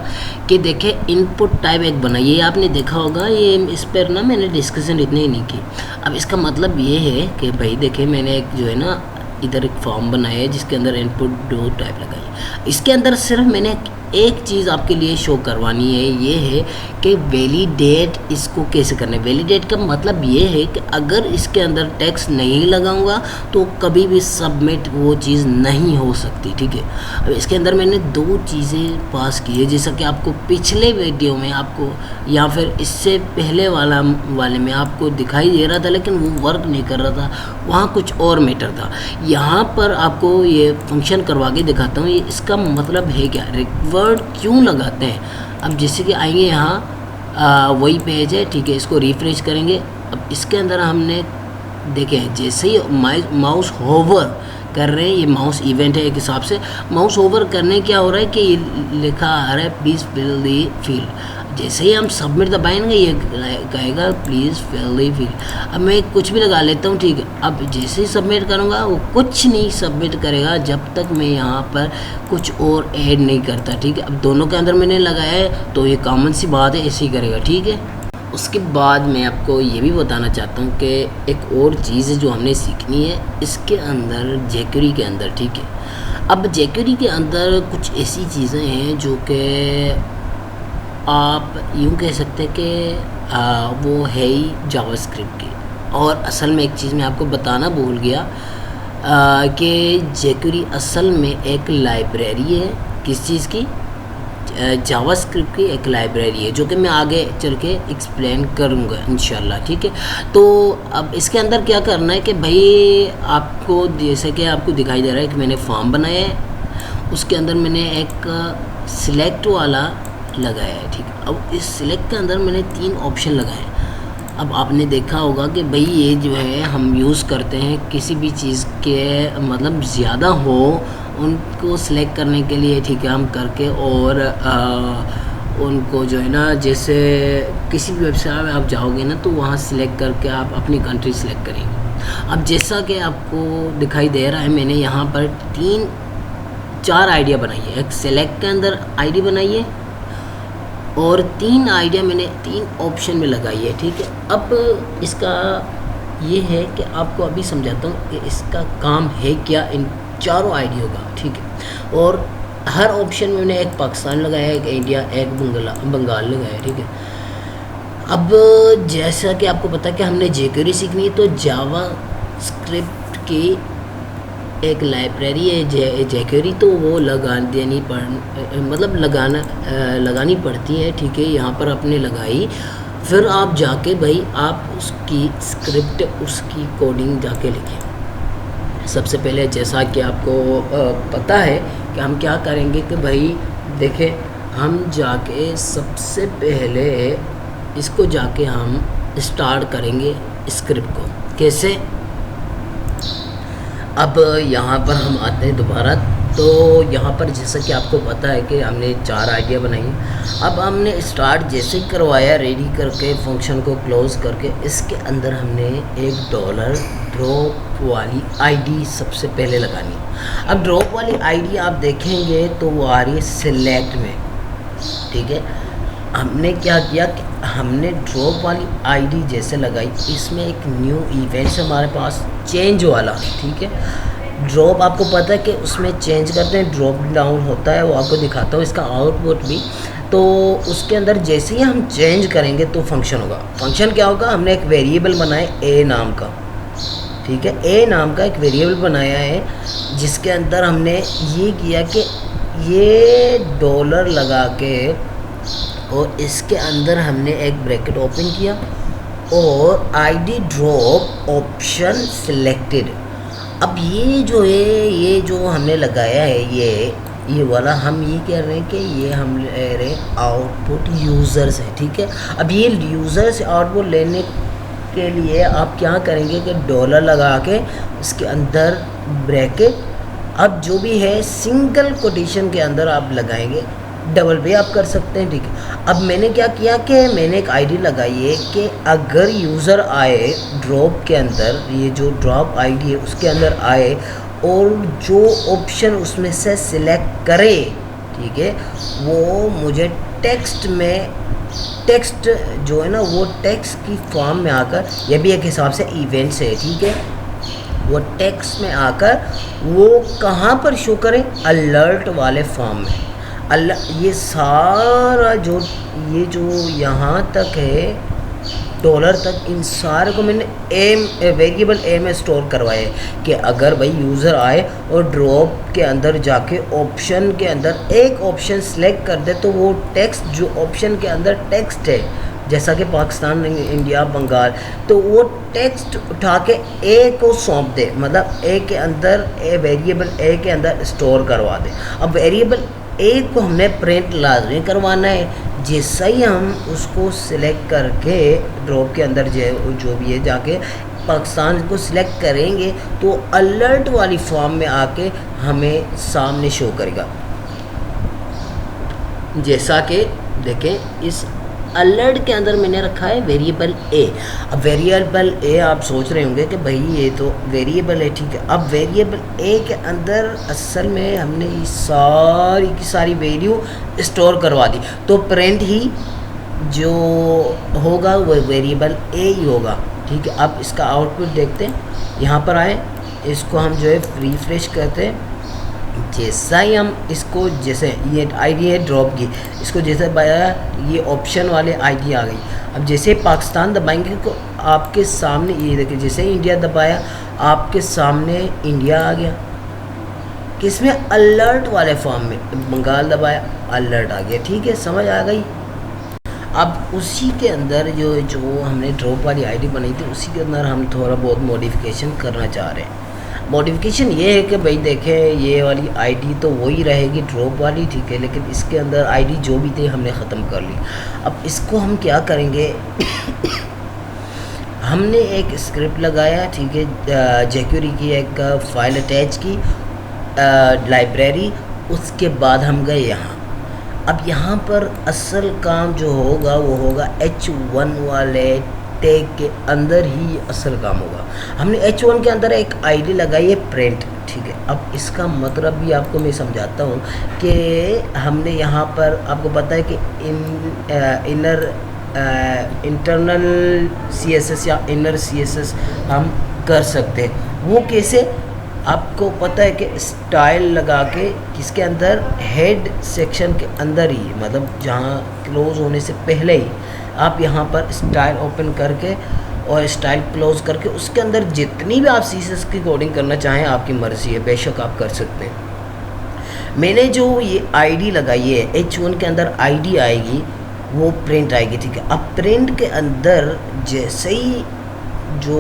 कि देखें, इनपुट टाइप एक बनाइए, आपने देखा होगा ये, इस पर ना मैंने डिस्कशन इतनी ही नहीं की। अब इसका मतलब ये है कि भाई देखें, मैंने एक जो है ना इधर एक फॉर्म बनाया है जिसके अंदर इनपुट डो टाइप लगाई। इसके अंदर सिर्फ मैंने एक चीज़ आपके लिए शो करवानी है, ये है कि वैलिडेट इसको कैसे करना है। वैलिडेट का मतलब ये है कि अगर इसके अंदर टेक्स्ट नहीं लगाऊंगा तो कभी भी सबमिट वो चीज़ नहीं हो सकती, ठीक है। अब इसके अंदर मैंने 2 चीज़ें पास की है, जैसा कि आपको पिछले वीडियो में आपको या फिर इससे पहले वाले में आपको दिखाई दे रहा था, लेकिन वो वर्क नहीं कर रहा था, वहाँ कुछ और मैटर था। यहाँ पर आपको ये फंक्शन करवा के दिखाता हूँ। ये इसका मतलब है क्या, रिक्वर्ड क्यों लगाते हैं। अब जैसे कि आएंगे यहाँ वही पेज है, ठीक है, इसको रिफ्रेश करेंगे। अब इसके अंदर हमने देखें जैसे ही माउस होवर कर रहे हैं, ये माउस इवेंट है एक हिसाब से, माउस ओवर करने क्या हो रहा है कि ये लिखा आ रहा है प्लीज़ फिल दी फील्ड। जैसे ही हम सबमिट दबाएंगे ये कहेगा प्लीज़ फिल दी फील्ड। अब मैं कुछ भी लगा लेता हूँ, ठीक है। अब जैसे ही सबमिट करूँगा वो कुछ नहीं सबमिट करेगा जब तक मैं यहाँ पर कुछ और ऐड नहीं करता, ठीक है। अब दोनों के अंदर मैंने लगाया है तो ये कॉमन सी बात है, ऐसे ही करेगा, ठीक है। उसके बाद मैं आपको ये भी बताना चाहता हूँ कि एक और चीज़ जो हमने सीखनी है इसके अंदर, jQuery के अंदर, ठीक है। अब jQuery के अंदर कुछ ऐसी चीज़ें हैं जो कि आप यूँ कह सकते हैं कि वो है ही जावास्क्रिप्ट की। और असल में एक चीज़ मैं आपको बताना भूल गया कि jQuery असल में एक लाइब्रेरी है। किस चीज़ की? जावास्क्रिप्ट की एक लाइब्रेरी है, जो कि मैं आगे चल के एक्सप्लेन करूँगा इंशाल्लाह, ठीक है। तो अब इसके अंदर क्या करना है कि भाई आपको जैसे कि आपको दिखाई दे रहा है कि मैंने फॉर्म बनाया है, उसके अंदर मैंने एक सिलेक्ट वाला लगाया है, ठीक है। अब इस सिलेक्ट के अंदर मैंने 3 ऑप्शन लगाए हैं। अब आपने देखा होगा कि भाई ये जो है हम यूज़ करते हैं किसी भी चीज़ के मतलब ज़्यादा हो उनको सिलेक्ट करने के लिए, ठीक है, हम करके और उनको जो है ना, जैसे किसी भी वेबसाइट में आप जाओगे ना तो वहाँ सिलेक्ट करके आप अपनी कंट्री सिलेक्ट करेंगे। अब जैसा कि आपको दिखाई दे रहा है, मैंने यहाँ पर 4 आइडिया बनाई है। एक सिलेक्ट के अंदर आईडी बनाई है और 3 आइडिया मैंने 3 ऑप्शन में लगाई है, ठीक है। अब इसका ये है कि आपको अभी समझाता हूँ कि इसका काम है क्या इन चारों आइडिया का, ठीक है। और हर ऑप्शन में मैंने एक पाकिस्तान लगाया, एक इंडिया, एक बंगाल लगाया, ठीक है। अब जैसा कि आपको पता है कि हमने jQuery सीखनी है, तो जावा स्क्रिप्ट की एक लाइब्रेरी है jQuery, तो वो लगानी पड़ती है, ठीक है। यहाँ पर आपने लगाई, फिर आप जाके भाई आप उसकी स्क्रिप्ट, उसकी कोडिंग जाके लिखें। सबसे पहले जैसा कि आपको पता है कि हम क्या करेंगे कि भाई देखें, हम जाके सबसे पहले इसको जाके हम स्टार्ट करेंगे स्क्रिप्ट को। कैसे? अब यहाँ पर हम आते हैं दोबारा, तो यहाँ पर जैसा कि आपको पता है कि हमने 4 आइडिया बनाई हैं। अब हमने स्टार्ट जैसे ही करवाया, रेडी करके फंक्शन को क्लोज़ करके, इसके अंदर हमने एक डॉलर ड्रॉप वाली आईडी सबसे पहले लगानी है। अब ड्रॉप वाली आईडी आप देखेंगे तो वो आ रही है सिलेक्ट में, ठीक है। हमने क्या किया कि हमने ड्रॉप वाली आईडी जैसे लगाई, इसमें एक न्यू इवेंट्स हमारे पास चेंज वाला, ठीक है। ड्रॉप आपको पता है कि उसमें चेंज करते हैं, ड्रॉप डाउन होता है, वो आपको दिखाता हूँ इसका आउटपुट भी। तो उसके अंदर जैसे ही हम चेंज करेंगे तो फंक्शन होगा। फंक्शन क्या होगा? हमने एक वेरिएबल बनाया ए नाम का, ठीक है। ए नाम का एक वेरिएबल बनाया है, जिसके अंदर हमने ये किया कि ये डॉलर लगा के, और इसके अंदर हमने एक ब्रैकेट ओपन किया और आईडी ड्रॉप ऑप्शन सिलेक्टेड। अब ये जो है, ये जो हमने लगाया है, ये वाला हम ये कह रहे हैं कि ये हम ले रहे हैं आउटपुट यूज़र से, ठीक है। अब ये यूज़र से आउटपुट लेने के लिए आप क्या करेंगे कि डॉलर लगा के उसके अंदर ब्रैकेट, अब जो भी है सिंगल कोटेशन के अंदर आप लगाएंगे, डबल भी आप कर सकते हैं, ठीक है। अब मैंने क्या किया कि मैंने एक आईडी लगाई है कि अगर यूज़र आए ड्रॉप के अंदर, ये जो ड्रॉप आईडी है उसके अंदर आए और जो ऑप्शन उसमें से सिलेक्ट करे, ठीक है, वो मुझे टेक्स्ट में, टेक्स्ट जो है ना वो टेक्स्ट की फॉर्म में आकर, ये भी एक हिसाब से इवेंट्स है, ठीक है, वो टेक्स्ट में आकर वो कहाँ पर शो करें? अलर्ट वाले फॉर्म में। ये सारा जो ये जो यहाँ तक है डॉलर तक, इन सारे को मैंने वेरिएबल ए में स्टोर करवाया है कि अगर भाई यूज़र आए और ड्रॉप के अंदर जाके ऑप्शन के अंदर एक ऑप्शन सेलेक्ट कर दे, तो वो टेक्स्ट जो ऑप्शन के अंदर टेक्स्ट है, जैसा कि पाकिस्तान, इंडिया, बंगाल, तो वो टेक्स्ट उठा के ए को सौंप दे, मतलब ए के अंदर, वेरिएबल ए के अंदर स्टोर करवा दे। अब वेरिएबल ए को हमने प्रिंट लाजमी करवाना है। जैसा ही हम उसको सिलेक्ट करके ड्रॉप के अंदर जो भी है जाके पाकिस्तान को सिलेक्ट करेंगे तो अलर्ट वाली फॉर्म में आके हमें सामने शो करेगा। जैसा कि देखें, इस अलर्ट के अंदर मैंने रखा है वेरिएबल ए। अब वेरिएबल ए आप सोच रहे होंगे कि भाई ये तो वेरिएबल है, ठीक है। अब वेरिएबल ए के अंदर असल में हमने ये सारी की सारी वैल्यू स्टोर करवा दी, तो प्रिंट ही जो होगा वो वेरिएबल ए ही होगा, ठीक है। अब इसका आउटपुट देखते हैं, यहाँ पर आए, इसको हम जो है रिफ्रेश करते हैं। जैसा ही हम इसको, जैसे ये आईडी है ड्रॉप की, इसको जैसे दबाया ये ऑप्शन वाले आईडी आ गई। अब जैसे पाकिस्तान दबाएंगे तो आपके सामने ये देखिए, जैसे ही इंडिया दबाया आपके सामने इंडिया आ गया, किसमें, अलर्ट वाले फॉर्म में। बंगाल दबाया अलर्ट आ गया, ठीक है, समझ आ गई। अब उसी के अंदर जो हमने ड्रॉप वाली आईडी बनाई थी उसी के अंदर हम थोड़ा बहुत मॉडिफिकेशन करना चाह रहे हैं। मॉडिफिकेशन ये है कि भाई देखें ये वाली आईडी तो वही रहेगी ड्रॉप वाली, ठीक है, लेकिन इसके अंदर आईडी जो भी थी हमने ख़त्म कर ली। अब इसको हम क्या करेंगे हमने एक स्क्रिप्ट लगाया, ठीक है, jQuery की एक फ़ाइल अटैच की लाइब्रेरी, उसके बाद हम गए यहाँ। अब यहाँ पर असल काम जो होगा वो होगा H1 वाले टैग के अंदर ही असल काम होगा। हमने H1 के अंदर एक आईडी लगाई है प्रिंट, ठीक है। अब इसका मतलब भी आपको मैं समझाता हूँ कि हमने यहाँ पर, आपको पता है कि इंटरनल CSS या इनर CSS हम कर सकते हैं। वो कैसे, आपको पता है कि स्टाइल लगा के किसके अंदर, हेड सेक्शन के अंदर ही, मतलब जहाँ क्लोज़ होने से पहले ही आप यहाँ पर स्टाइल ओपन करके और स्टाइल क्लोज़ करके उसके अंदर जितनी भी आप CSS की कोडिंग करना चाहें आपकी मर्ज़ी है, बेशक आप कर सकते हैं। मैंने जो ये आईडी लगाई है H1 के अंदर आईडी आएगी वो प्रिंट आएगी, ठीक है। अब प्रिंट के अंदर जैसे ही जो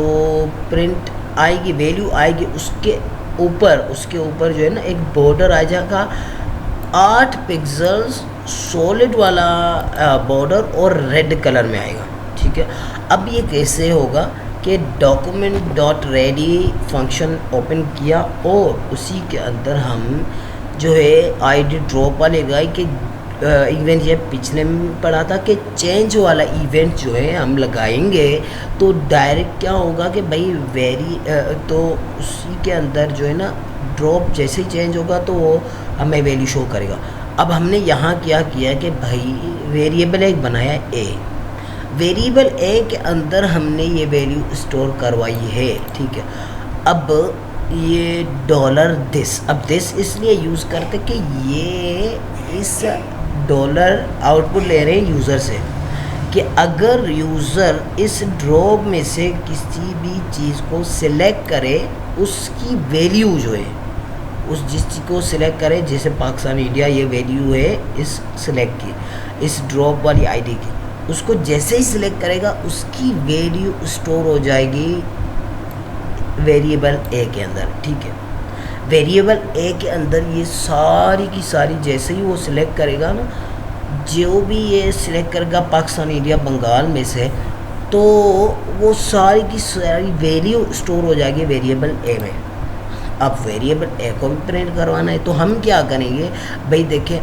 प्रिंट आएगी, वैल्यू आएगी, उसके ऊपर जो है ना एक बॉर्डर आ जाएगा 8 पिक्सल्स सॉलिड वाला बॉर्डर और रेड कलर में आएगा, ठीक है। अब ये कैसे होगा कि document.ready फंक्शन ओपन किया और उसी के अंदर हम जो है आईडी ड्रॉप वाले गए कि इवेंट, ये पिछले में पढ़ा था कि चेंज वाला इवेंट जो है हम लगाएंगे तो डायरेक्ट क्या होगा कि भाई तो उसी के अंदर जो है ना ड्रॉप जैसे ही चेंज होगा तो वो हमें वैल्यू शो करेगा। अब हमने यहाँ क्या किया कि भाई वेरिएबल एक बनाया ए, वेरिएबल ए के अंदर हमने ये वैल्यू स्टोर करवाई है, ठीक है। अब ये $this, अब दिस इसलिए यूज़ करते कि ये इस डॉलर आउटपुट ले रहे हैं यूज़र से कि अगर यूज़र इस ड्रॉप में से किसी भी चीज़ को सिलेक्ट करे उसकी वैल्यू जो है, उस जिस चीज़ को सिलेक्ट करे, जैसे पाकिस्तान इंडिया ये वैल्यू है इस सिलेक्ट की, इस ड्रॉप वाली आईडी की, उसको जैसे ही सिलेक्ट करेगा उसकी वैल्यू स्टोर हो जाएगी वेरिएबल ए के अंदर, ठीक है। वेरिएबल ए के अंदर ये सारी की सारी जैसे ही वो सिलेक्ट करेगा ना, जो भी ये सिलेक्ट करेगा पाकिस्तान इंडिया बंगाल में से, तो वो सारी की सारी वैल्यू स्टोर हो जाएगी वेरिएबल ए में। अब वेरिएबल ए को भी प्रिंट करवाना है तो हम क्या करेंगे भाई, देखें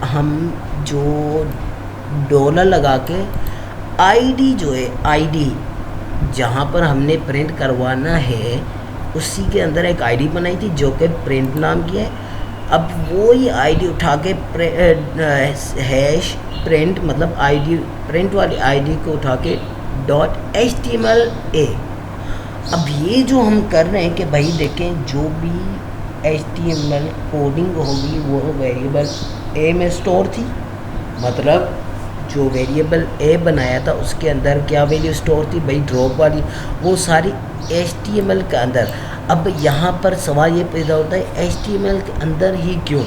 हम जो डॉलर लगा के आईडी जो है, आईडी जहाँ पर हमने प्रिंट करवाना है उसी के अंदर एक आईडी बनाई थी जो कि प्रिंट नाम की है। अब वो ही आईडी उठा के हैश प्रिंट, मतलब आईडी प्रिंट वाली आईडी को उठा के .html a। अब ये जो हम कर रहे हैं कि भाई देखें जो भी HTML कोडिंग होगी वो वेरिएबल a में स्टोर थी, मतलब जो वेरिएबल a बनाया था उसके अंदर क्या वैल्यू स्टोर थी भाई, ड्रॉप वाली, वो सारी HTML के अंदर। अब यहाँ पर सवाल ये पैदा होता है HTML के अंदर ही क्यों,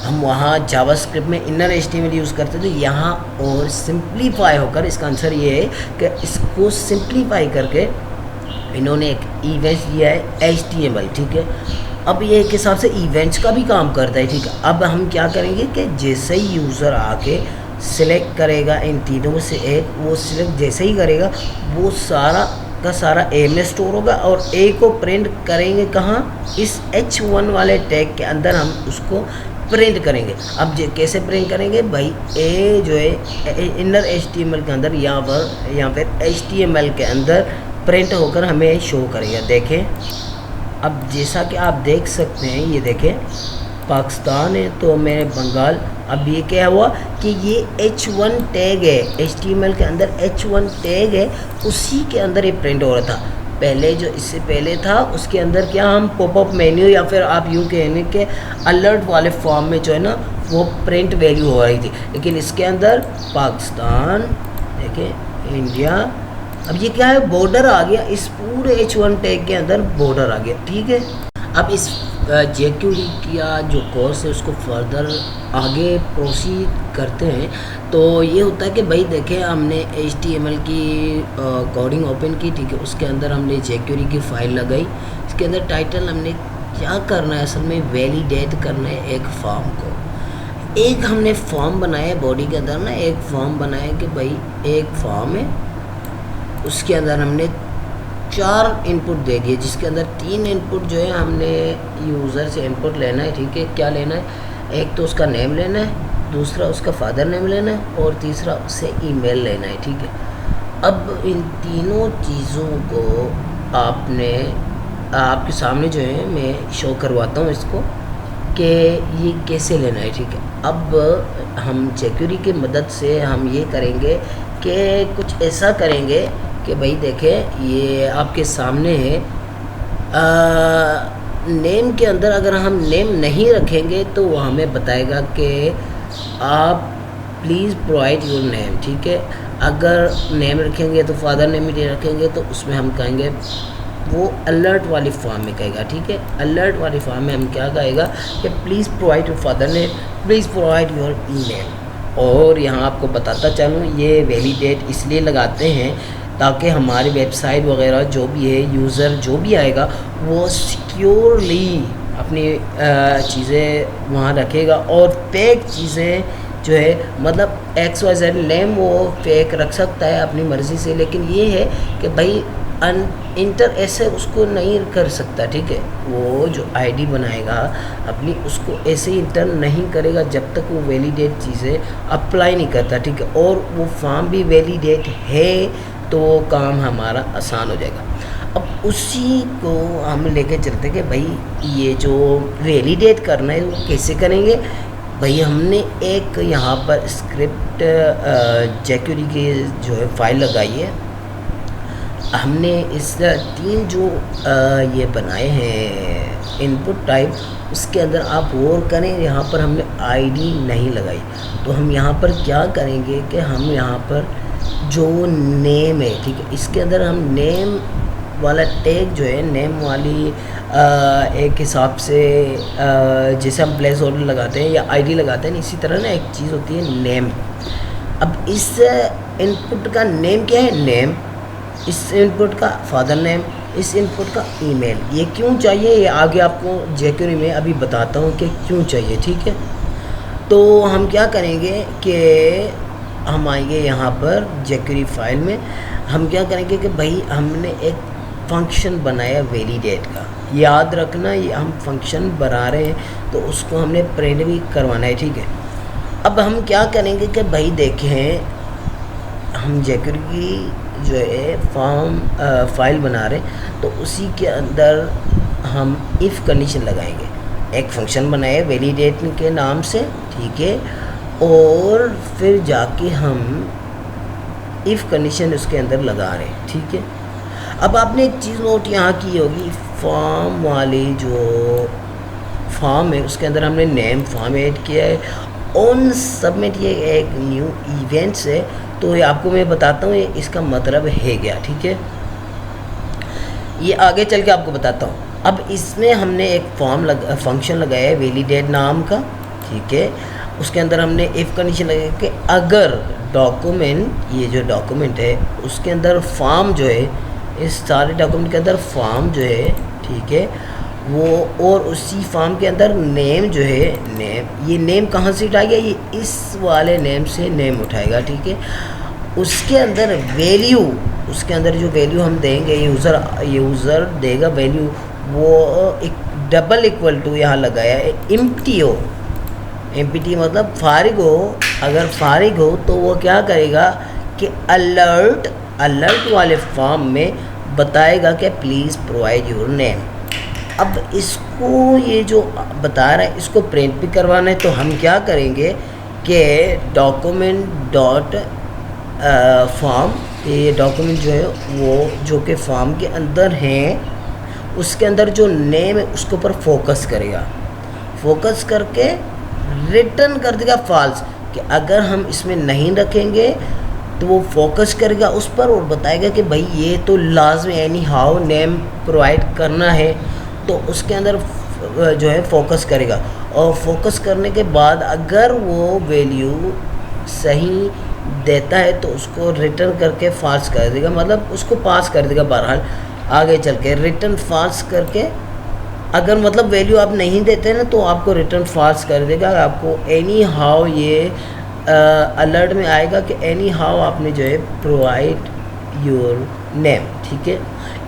हम वहाँ जावास्क्रिप्ट में इनर HTML यूज़ करते थे, यहाँ और सिंप्लीफाई होकर इसका आंसर ये है कि इसको सिंप्लीफाई करके इन्होंने एक इवेंट दिया है HTML, ठीक है। अब ये एक हिसाब से इवेंट्स का भी काम करता है, ठीक है। अब हम क्या करेंगे कि जैसे ही यूज़र आके सिलेक्ट करेगा इन तीनों में से एक, वो सिलेक्ट जैसे ही करेगा वो सारा का सारा ए में स्टोर होगा और ए को प्रिंट करेंगे कहाँ, इस H1 वाले टैग के अंदर हम उसको प्रिंट करेंगे। अब कैसे प्रिंट करेंगे भाई, ए जो है इनर HTML के अंदर या फिर HTML के अंदर प्रिंट होकर हमें शो करेगा। देखें अब जैसा कि आप देख सकते हैं, ये देखें पाकिस्तान है तो मेरे बंगाल। अब ये क्या हुआ कि ये H1 टैग है, HTML के अंदर H1 टैग है, उसी के अंदर ये प्रिंट हो रहा था। पहले जो इससे पहले था उसके अंदर क्या हम पॉपअप मेन्यू या फिर आप यूँ कहने के अलर्ट वाले फॉर्म में जो है ना वो प्रिंट वैल्यू हो रही थी, लेकिन इसके अंदर पाकिस्तान देखें इंडिया, अब ये क्या है बॉर्डर आ गया, इस पूरे H1 टैग के अंदर बॉर्डर आ गया, ठीक है। अब इस jQuery का जो कोर्स है उसको फर्दर आगे प्रोसीड करते हैं। तो ये होता है कि भाई देखें हमने HTML की कोडिंग ओपन की, ठीक है, उसके अंदर हमने jQuery की फ़ाइल लगाई, इसके अंदर टाइटल हमने क्या करना है, असल में वैलिडेट करना है एक फॉर्म को। एक हमने फॉर्म बनाया है बॉडी के अंदर ना, एक फॉर्म बनाया कि भाई एक फॉर्म है, उसके अंदर हमने 4 इनपुट दे दिए, जिसके अंदर 3 इनपुट जो है हमने यूज़र से इनपुट लेना है, ठीक है। क्या लेना है, एक तो उसका नेम लेना है, दूसरा उसका फादर नेम लेना है और तीसरा उससे ईमेल लेना है, ठीक है। अब इन तीनों चीज़ों को आपके सामने जो है मैं शो करवाता हूँ इसको कि ये कैसे लेना है, ठीक है। अब हम jQuery की मदद से हम ये करेंगे कि कुछ ऐसा करेंगे कि भाई देखें ये आपके सामने है, नेम के अंदर अगर हम नेम नहीं रखेंगे तो वो हमें बताएगा कि आप प्लीज़ प्रोवाइड योर नेम, ठीक है। अगर नेम रखेंगे तो फादर नेम भी रखेंगे तो उसमें हम कहेंगे वो अलर्ट वाली फॉर्म में कहेगा, ठीक है। अलर्ट वाली फॉर्म में हम क्या कहेगा कि please provide your father name, please provide your email. और यहाँ आपको बताता चलूँ ये वैलिडेट इसलिए लगाते हैं ताकि हमारी वेबसाइट वगैरह जो भी है यूज़र जो भी आएगा वो सिक्योरली अपनी चीज़ें वहाँ रखेगा और फेक चीज़ें जो है मतलब XYZ नेम वो फेक रख सकता है अपनी मर्ज़ी से, लेकिन ये है कि भाई इंटर ऐसे उसको नहीं कर सकता, ठीक है। वो जो आईडी बनाएगा अपनी उसको ऐसे इंटर नहीं करेगा जब तक वो वैलिडेट चीज़ें अप्लाई नहीं करता, ठीक है। और वो फॉर्म भी वैलिडेट है तो काम हमारा आसान हो जाएगा। अब उसी को हम लेके चलते कि भाई ये जो वैलिडेट करना है वो कैसे करेंगे। भाई हमने एक यहाँ पर स्क्रिप्ट jQuery की जो है फाइल लगाई है, हमने इस 3 जो ये बनाए हैं इनपुट टाइप, उसके अंदर आप और करें, यहाँ पर हमने आईडी नहीं लगाई। तो हम यहाँ पर क्या करेंगे कि हम यहाँ पर जो नेम है, ठीक है, इसके अंदर हम नेम वाला टैग जो है नेम वाली एक हिसाब से जैसे हम प्लेस ऑर्डर लगाते हैं या आईडी लगाते हैं, इसी तरह ना एक चीज़ होती है नेम। अब इस इनपुट का नेम क्या है, नेम, इस इनपुट का फादर नेम, इस इनपुट का ईमेल। ये क्यों चाहिए ये आगे आपको jQuery में अभी बताता हूँ कि क्यों चाहिए, ठीक है। तो हम क्या करेंगे कि हम आएंगे यहाँ पर jQuery फाइल में, हम क्या करेंगे कि भाई हमने एक फंक्शन बनाया वैलिडेट का, याद रखना ये हम फंक्शन बना रहे हैं तो उसको हमने प्रिंट भी करवाना है, ठीक है। अब हम क्या करेंगे कि भाई देखें हम jQuery की जो है फॉर्म फाइल बना रहे हैं तो उसी के अंदर हम इफ़ कंडीशन लगाएंगे, एक फंक्शन बनाए वैलिडेट के नाम से, ठीक है। और फिर जाके हम इफ़ कंडीशन उसके अंदर लगा रहे हैं, ठीक है। अब आपने एक चीज़ नोट यहाँ की होगी, फॉर्म वाली जो फॉर्म है उसके अंदर हमने नेम फॉर्म ऐड किया है, ऑन सबमिट ये एक न्यू इवेंट्स है। तो ये आपको मैं बताता हूँ ये इसका मतलब है क्या, ठीक है। ये आगे चल के आपको बताता हूँ। अब इसमें हमने एक फंक्शन लगाया है वैलिडेट नाम का, ठीक है। उसके अंदर हमने इफ़ कंडीशन लगाई कि अगर डॉक्यूमेंट, ये जो डॉक्यूमेंट है उसके अंदर फॉर्म जो है, इस सारे डॉक्यूमेंट के अंदर फॉर्म जो है, ठीक है, वो और उसी फॉर्म के अंदर नेम जो है, नेम, ये नेम कहाँ से उठाएगा, ये इस वाले नेम से नेम उठाएगा, ठीक है। उसके अंदर वैल्यू, उसके अंदर जो वैल्यू हम देंगे यूज़र देगा वैल्यू, वो एक डबल इक्वल टू यहाँ लगाया है एम्प्टी हो, एम्प्टी मतलब फारिग हो। अगर फारिग हो तो वो क्या करेगा कि अलर्ट वाले फॉर्म में बताएगा कि प्लीज़ प्रोवाइड योर नेम। अब इसको ये जो बता रहा है इसको प्रिंट भी करवाना है, तो हम क्या करेंगे कि डॉक्यूमेंट डॉट फॉर्म ये डॉक्यूमेंट जो है वो जो कि फॉर्म के अंदर हैं उसके अंदर जो नेम है उसके ऊपर फोकस करेगा, फोकस करके रिटर्न कर देगा फॉल्स, कि अगर हम इसमें नहीं रखेंगे तो वो फोकस करेगा उस पर और बताएगा कि भाई ये तो लाजमी एनी हाउ नेम प्रोवाइड करना है, तो उसके अंदर जो है फोकस करेगा। और फोकस करने के बाद अगर वो वैल्यू सही देता है तो उसको रिटर्न करके फॉल्स कर देगा, मतलब उसको पास कर देगा। बहरहाल आगे चल के रिटर्न फॉल्स करके, अगर मतलब वैल्यू आप नहीं देते ना तो आपको रिटर्न फॉल्स कर देगा। आपको एनी हाउ ये अलर्ट में आएगा कि एनी हाउ आपने जो है प्रोवाइड योर नेम, ठीक है।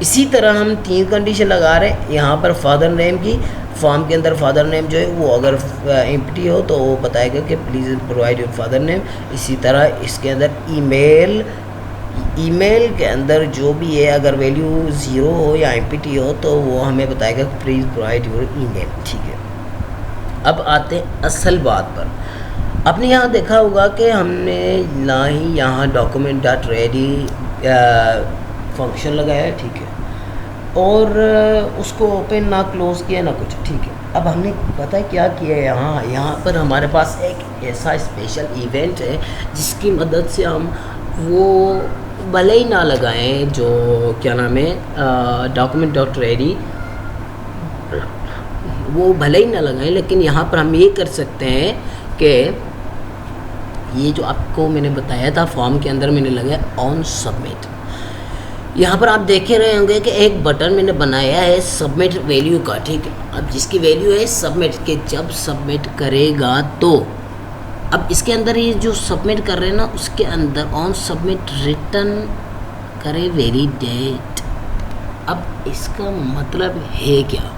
इसी तरह हम 3 कंडीशन लगा रहे हैं यहाँ पर फादर नेम की। फॉर्म के अंदर फादर नेम जो है वो अगर एम्प्टी हो तो वो बताएगा कि please provide your father name. इसी तरह इसके अंदर ईमेल के अंदर जो भी है अगर वैल्यू 0 हो या एम्प्टी हो तो वो हमें बताएगा प्लीज़ प्रोवाइड योर ईमेल, ठीक है। अब आते हैं असल बात पर। आपने यहाँ देखा होगा कि हमने ना ही यहाँ document.ready फंक्शन लगाया है, ठीक है, और उसको ओपन ना क्लोज़ किया ना कुछ, ठीक है। अब हमने पता है क्या किया है, यहाँ पर हमारे पास एक ऐसा स्पेशल इवेंट है जिसकी मदद से हम वो भले ही ना लगाएं जो क्या नाम है document.ready, वो भले ही ना लगाएं, लेकिन यहाँ पर हम ये कर सकते हैं कि ये जो आपको मैंने बताया था फॉर्म के अंदर मैंने लगाया ऑन सबमिट। यहाँ पर आप देखे रहे होंगे कि एक बटन मैंने बनाया है सबमिट वैल्यू का, ठीक है। अब जिसकी वैल्यू है सबमिट, के जब सबमिट करेगा तो अब इसके अंदर ये जो सबमिट कर रहे हैं ना उसके अंदर ऑन सबमिट रिटर्न करे वैलिडेट। अब इसका मतलब है क्या?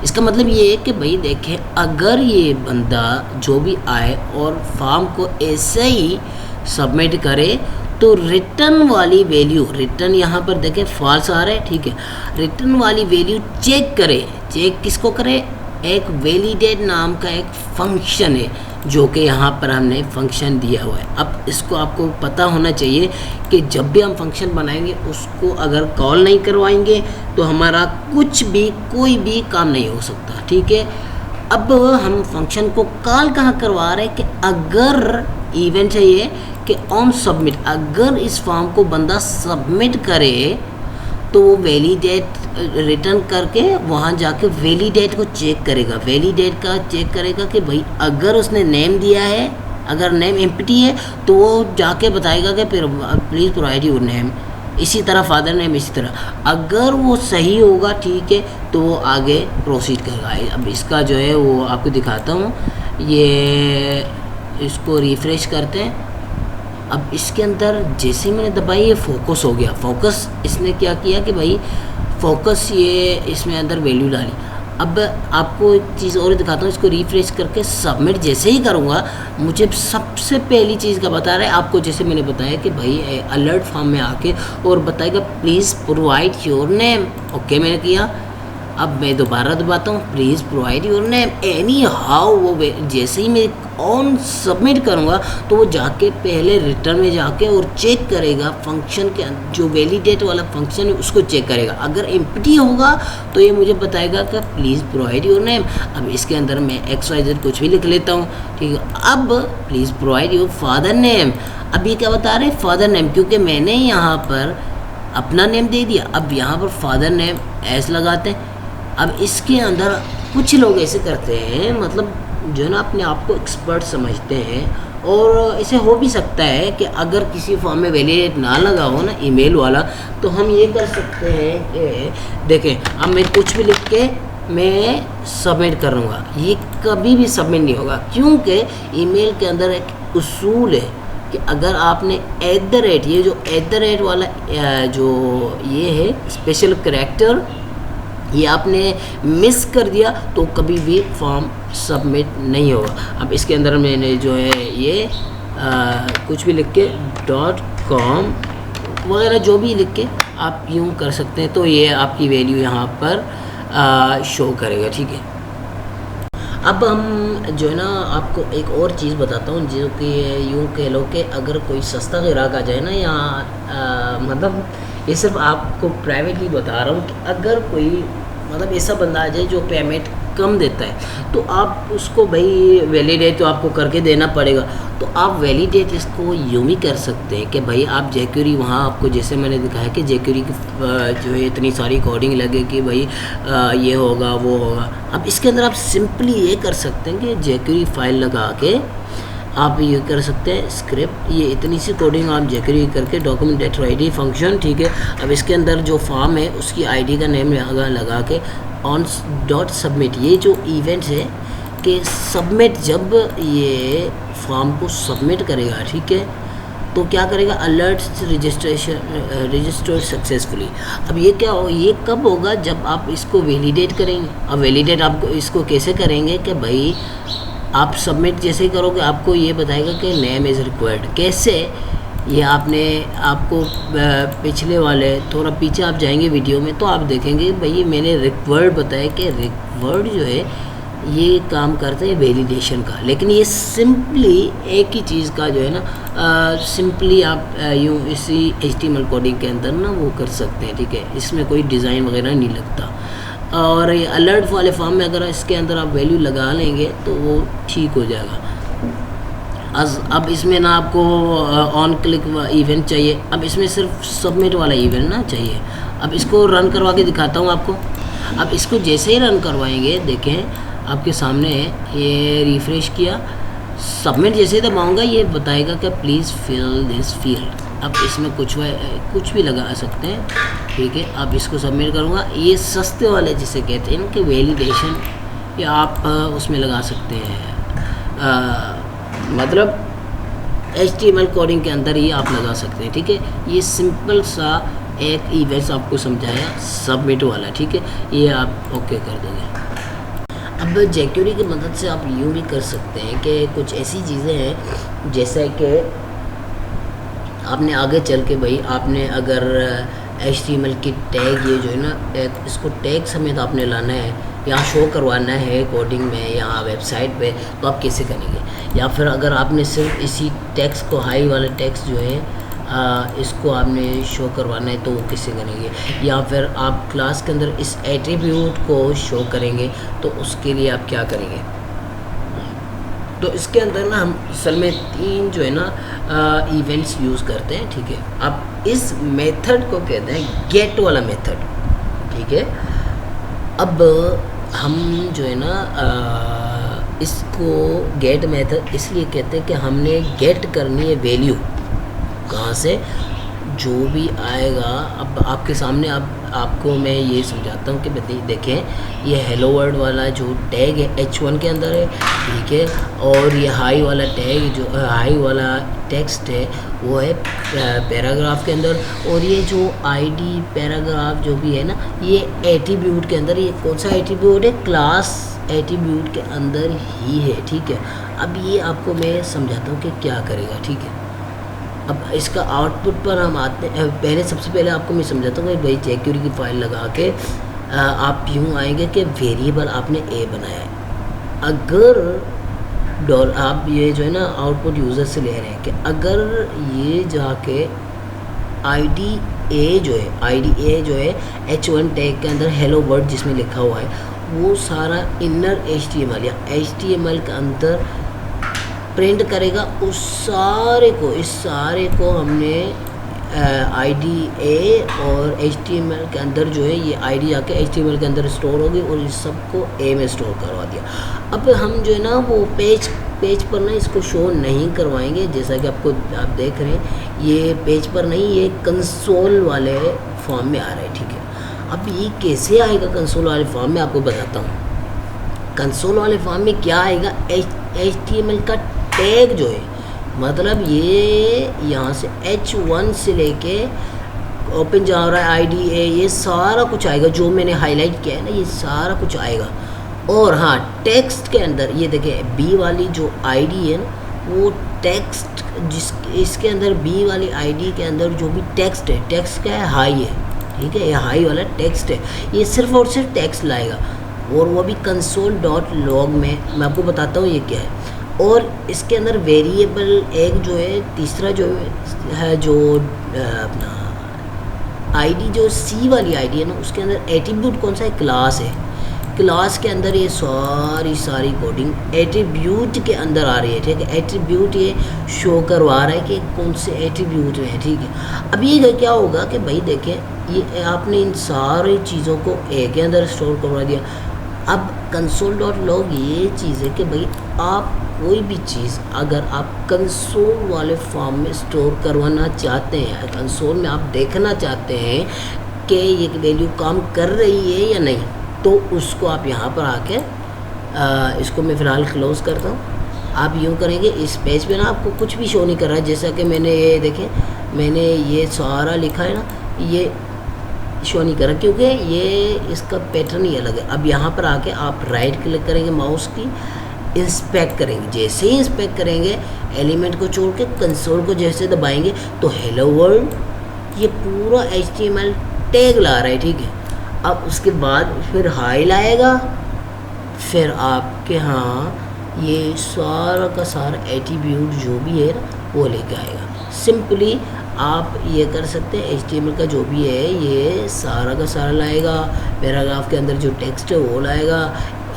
इसका मतलब ये है कि भाई देखें, अगर ये बंदा जो भी आए और फॉर्म को ऐसे ही सबमिट करे तो रिटर्न वाली वैल्यू, रिटर्न यहाँ पर देखें फॉल्स आ रहा है, ठीक है, रिटर्न वाली वैल्यू चेक करे। चेक किसको करे? एक वैलिडेट नाम का एक फंक्शन है जो कि यहाँ पर हमने फंक्शन दिया हुआ है। अब इसको आपको पता होना चाहिए कि जब भी हम फंक्शन बनाएंगे उसको अगर कॉल नहीं करवाएंगे तो हमारा कुछ भी कोई भी काम नहीं हो सकता, ठीक है। अब हम फंक्शन को कॉल कहाँ करवा रहे हैं कि अगर इवेंट है ये कि ऑन सबमिट, अगर इस फॉर्म को बंदा सबमिट करे तो वो वैलिडेट रिटर्न करके वहाँ जाके वैलिडेट को चेक करेगा। वैलिडेट का चेक करेगा कि भाई अगर उसने नेम दिया है, अगर नेम एम्प्टी है तो वो जाके बताएगा कि प्लीज़ प्रोवाइड योर नेम। इसी तरह फादर नेम, इसी तरह अगर वो सही होगा, ठीक है, तो वो आगे प्रोसीड करेगा। अब इसका जो है वो आपको दिखाता हूँ, ये इसको रिफ़्रेश करते हैं। अब इसके अंदर जैसे मैंने दबाई ये फोकस हो गया। फोकस इसने क्या किया कि भाई फोकस ये इसमें अंदर वैल्यू डाली। अब आपको एक चीज़ और दिखाता हूँ, इसको रिफ्रेश करके सबमिट जैसे ही करूँगा मुझे सबसे पहली चीज़ का बता रहा है आपको, जैसे मैंने बताया कि भाई अलर्ट फॉर्म में आके और बताएगा please provide your name. Okay मैंने किया। अब मैं दोबारा दबाता हूँ please provide your name. Any how वो जैसे ही मैं ऑन सबमिट करूँगा तो वो जाके पहले रिटर्न में जाके और चेक करेगा फंक्शन के जो वैलिडेट वाला फंक्शन है उसको चेक करेगा। अगर एम्प्टी होगा तो ये मुझे बताएगा कि प्लीज़ प्रोवाइड योर नेम। अब इसके अंदर मैं XYZ कुछ भी लिख लेता हूँ, ठीक है। अब please provide your father name. अब ये क्या बता रहे हैं? फादर नेम, क्योंकि मैंने यहाँ पर अपना नेम दे दिया। अब यहाँ पर फादर नेम ऐसे लगाते हैं। अब इसके अंदर कुछ लोग ऐसे करते हैं, मतलब जो है ना अपने आप को एक्सपर्ट समझते हैं, और ऐसे हो भी सकता है कि अगर किसी फॉर्म में वैलिडेट ना लगा हो ना ईमेल वाला, तो हम ये कर सकते हैं कि देखें अब मैं कुछ भी लिख के मैं सबमिट करूँगा, ये कभी भी सबमिट नहीं होगा, क्योंकि ईमेल के अंदर एक उसूल है कि अगर आपने @ ये जो @ वाला जो ये है स्पेशल करैक्टर, ये आपने मिस कर दिया तो कभी भी फॉर्म सबमिट नहीं होगा। अब इसके अंदर मैंने जो है ये कुछ भी लिख के .com वगैरह जो भी लिख के आप यूँ कर सकते हैं, तो ये आपकी वैल्यू यहाँ पर शो करेगा, ठीक है। अब हम जो है ना आपको एक और चीज़ बताता हूँ, जो कि यूँ कह लो कि अगर कोई सस्ता ग्राहक आ जाए ना यहाँ, मतलब ये सिर्फ आपको प्राइवेटली बता रहा हूँ कि अगर कोई मतलब ऐसा बंदा आ जाए जो पेमेंट कम देता है, तो आप उसको भाई वैलिडेट तो आपको करके देना पड़ेगा। तो आप वैलिडेट इसको यूँ भी कर सकते हैं कि भाई आप jQuery वहाँ आपको जैसे मैंने दिखाया कि jQuery की जो है इतनी सारी कोडिंग लगे कि भाई ये होगा वो होगा। अब इसके अंदर आप सिंपली ये कर सकते हैं कि jQuery फाइल लगा के आप ये कर सकते हैं स्क्रिप्ट, ये इतनी सी कोडिंग आप jQuery करके document.id फंक्शन, ठीक है। अब इसके अंदर जो फॉर्म है उसकी आईडी का नेम लगा के ऑन डॉट सबमिट, ये जो इवेंट्स है कि सबमिट, जब ये फॉर्म को सबमिट करेगा, ठीक है, तो क्या करेगा, अलर्ट रजिस्टर्ड सक्सेसफुली। अब ये क्या हो, ये कब होगा, जब आप इसको वैलिडेट करेंगे। अब वैलिडेट आप इसको कैसे करेंगे कि भाई आप सबमिट जैसे ही करोगे आपको ये बताएगा कि नेम इज़ रिक्वायर्ड। कैसे, ये आपको पिछले वाले थोड़ा पीछे आप जाएंगे वीडियो में तो आप देखेंगे भाई मैंने रिक्वायर्ड बताया कि रिक्वायर्ड जो है ये काम करते हैं वैलिडेशन का। लेकिन ये सिंपली एक ही चीज़ का जो है ना सिंपली आप यूँ इसी HTML कोडिंग के अंदर ना वो कर सकते हैं, ठीक है। इसमें कोई डिज़ाइन वगैरह नहीं लगता। और ये अलर्ट वाले फॉर्म में अगर इसके अंदर आप वैल्यू लगा लेंगे तो वो ठीक हो जाएगा। अब इसमें ना आपको ऑन क्लिक इवेंट चाहिए, अब इसमें सिर्फ सबमिट वाला इवेंट ना चाहिए। अब इसको रन करवा के दिखाता हूँ आपको। अब इसको जैसे ही रन करवाएंगे, देखें आपके सामने ये रिफ़्रेश किया, सबमिट जैसे ही दबाऊँगा ये बताएगा कि प्लीज़ फिल दिस फील्ड। अब इसमें कुछ भी लगा सकते हैं, ठीक है। अब इसको सबमिट करूँगा, ये सस्ते वाले जिसे कहते हैं कि वैलिडेशन, या आप उसमें लगा सकते हैं मतलब HTML कोडिंग के अंदर ही आप लगा सकते हैं, ठीक है। ये सिंपल सा एक इवेंट्स आपको समझाया सबमिट वाला, ठीक है। ये आप ओके कर दोगे। अब jQuery की मदद से आप यूँ भी कर सकते हैं कि कुछ ऐसी चीज़ें हैं जैसे कि आपने आगे चल के भाई आपने अगर HTML की टैग, ये जो है ना इसको टैग समेत आपने लाना है, यहाँ शो करवाना है कोडिंग में या वेबसाइट पे, तो आप कैसे करेंगे। या फिर अगर आपने सिर्फ इसी टेक्स्ट को, हाई वाला टेक्स्ट जो है इसको आपने शो करवाना है तो वो कैसे करेंगे। या फिर आप क्लास के अंदर इस एट्रीब्यूट को शो करेंगे तो उसके लिए आप क्या करेंगे। तो इसके अंदर ना हम असल में 3 जो है ना इवेंट्स यूज़ करते हैं, ठीक है। अब इस मेथड को कहते हैं गेट वाला मेथड, ठीक है। अब हम जो है ना इसको गेट मेथड इसलिए कहते हैं कि हमने गेट करनी है वैल्यू कहाँ से, जो भी आएगा। अब आपके सामने आपको मैं ये समझाता हूँ कि देखें ये हेलो वर्ल्ड वाला जो टैग है H1 के अंदर है, ठीक है। और ये हाई वाला टैग जो हाई वाला टेक्स्ट है वो है पैराग्राफ के अंदर। और ये जो आईडी पैराग्राफ जो भी है ना ये एट्रीब्यूट के अंदर, ये कौन सा एट्रीब्यूट है, क्लास एट्रीब्यूट के अंदर ही है, ठीक है। अब ये आपको मैं समझाता हूँ कि क्या करेगा, ठीक है। अब इसका आउटपुट पर हम आते हैं। पहले सबसे पहले आपको मैं समझाता हूँ कि भाई jQuery की फ़ाइल लगा के आप यूँ आएंगे कि वेरिएबल आपने a बनाया है। अगर आप ये जो है ना आउटपुट यूज़र से ले रहे हैं कि अगर ये जाके ID A जो है H1 टैग के अंदर हेलो वर्ल्ड जिसमें लिखा हुआ है वो सारा इनर HTML या HTML के अंदर प्रिंट करेगा। इस सारे को हमने ID A और HTML के अंदर जो है ये ID आके HTML के अंदर स्टोर होगी और इस सबको A में स्टोर करवा दिया। अब हम जो है ना वो पेज पर ना इसको शो नहीं करवाएंगे, जैसा कि आप देख रहे हैं ये पेज पर नहीं, ये कंसोल वाले फॉर्म में आ रहा है, ठीक है। अब ये कैसे आएगा कंसोल वाले फॉर्म में, आपको बताता हूँ। कंसोल वाले फॉर्म में क्या आएगा, HTML का टैग जो है, मतलब ये यहाँ से H1 से लेके ओपन जा रहा है ID A, ये सारा कुछ आएगा जो मैंने हाईलाइट किया है ना, ये सारा कुछ आएगा। और हाँ टेक्स्ट के अंदर ये देखिए B वाली जो ID है ना वो टेक्स्ट, इसके अंदर B वाली ID के अंदर जो भी टेक्स्ट है, टेक्स्ट क्या है, हाई है, ठीक है। ये हाई वाला टेक्स्ट है, ये सिर्फ और सिर्फ टेक्स्ट लाएगा। और वो भी कंसोल डॉट लॉग में। मैं आपको बताता हूँ ये क्या है। और इसके अंदर वेरिएबल एक जो है, तीसरा जो है जो अपना आईडी जो सी वाली आईडी है ना, उसके अंदर एट्रीब्यूट कौन सा है, क्लास है। क्लास के अंदर ये सारी कोडिंग एट्रीब्यूट के अंदर आ रही है, ठीक है। एट्रीब्यूट ये शो करवा रहा है कि कौन से एट्रीब्यूट है, ठीक है। अब ये क्या होगा कि भाई देखें, ये आपने इन सारी चीज़ों को ए के अंदर स्टोर करवा दिया। अब कंसोल डॉट लॉग ये चीज़ है कि भाई आप कोई भी चीज़ अगर आप कंसोल वाले फॉर्म में स्टोर करवाना चाहते हैं, कंसोल में आप देखना चाहते हैं कि ये वैल्यू काम कर रही है या नहीं, तो उसको आप यहाँ पर आके इसको मैं फ़िलहाल क्लोज़ करता हूँ। आप यूँ करेंगे, इस पेज पे ना आपको कुछ भी शो नहीं कर रहा है। जैसा कि मैंने ये देखें, मैंने ये सारा लिखा है ना, ये शो नहीं कर रहा क्योंकि ये इसका पैटर्न ही अलग है। अब यहाँ पर आके आप राइट क्लिक करेंगे माउस की, इंस्पेक्ट करेंगे। जैसे ही इंस्पेक्ट करेंगे, एलिमेंट को छोड़ के कंसोल को जैसे दबाएंगे तो हेलो वर्ल्ड ये पूरा HTML टैग ला रहा है, ठीक है। अब उसके बाद फिर हाई लाएगा, फिर आपके यहाँ ये सारा का सारा एट्रीब्यूट जो भी है ना वो लेके आएगा। सिंपली आप ये कर सकते हैं, HTML का जो भी है ये सारा का सारा लाएगा। पैराग्राफ के अंदर जो टेक्स्ट है वो लाएगा,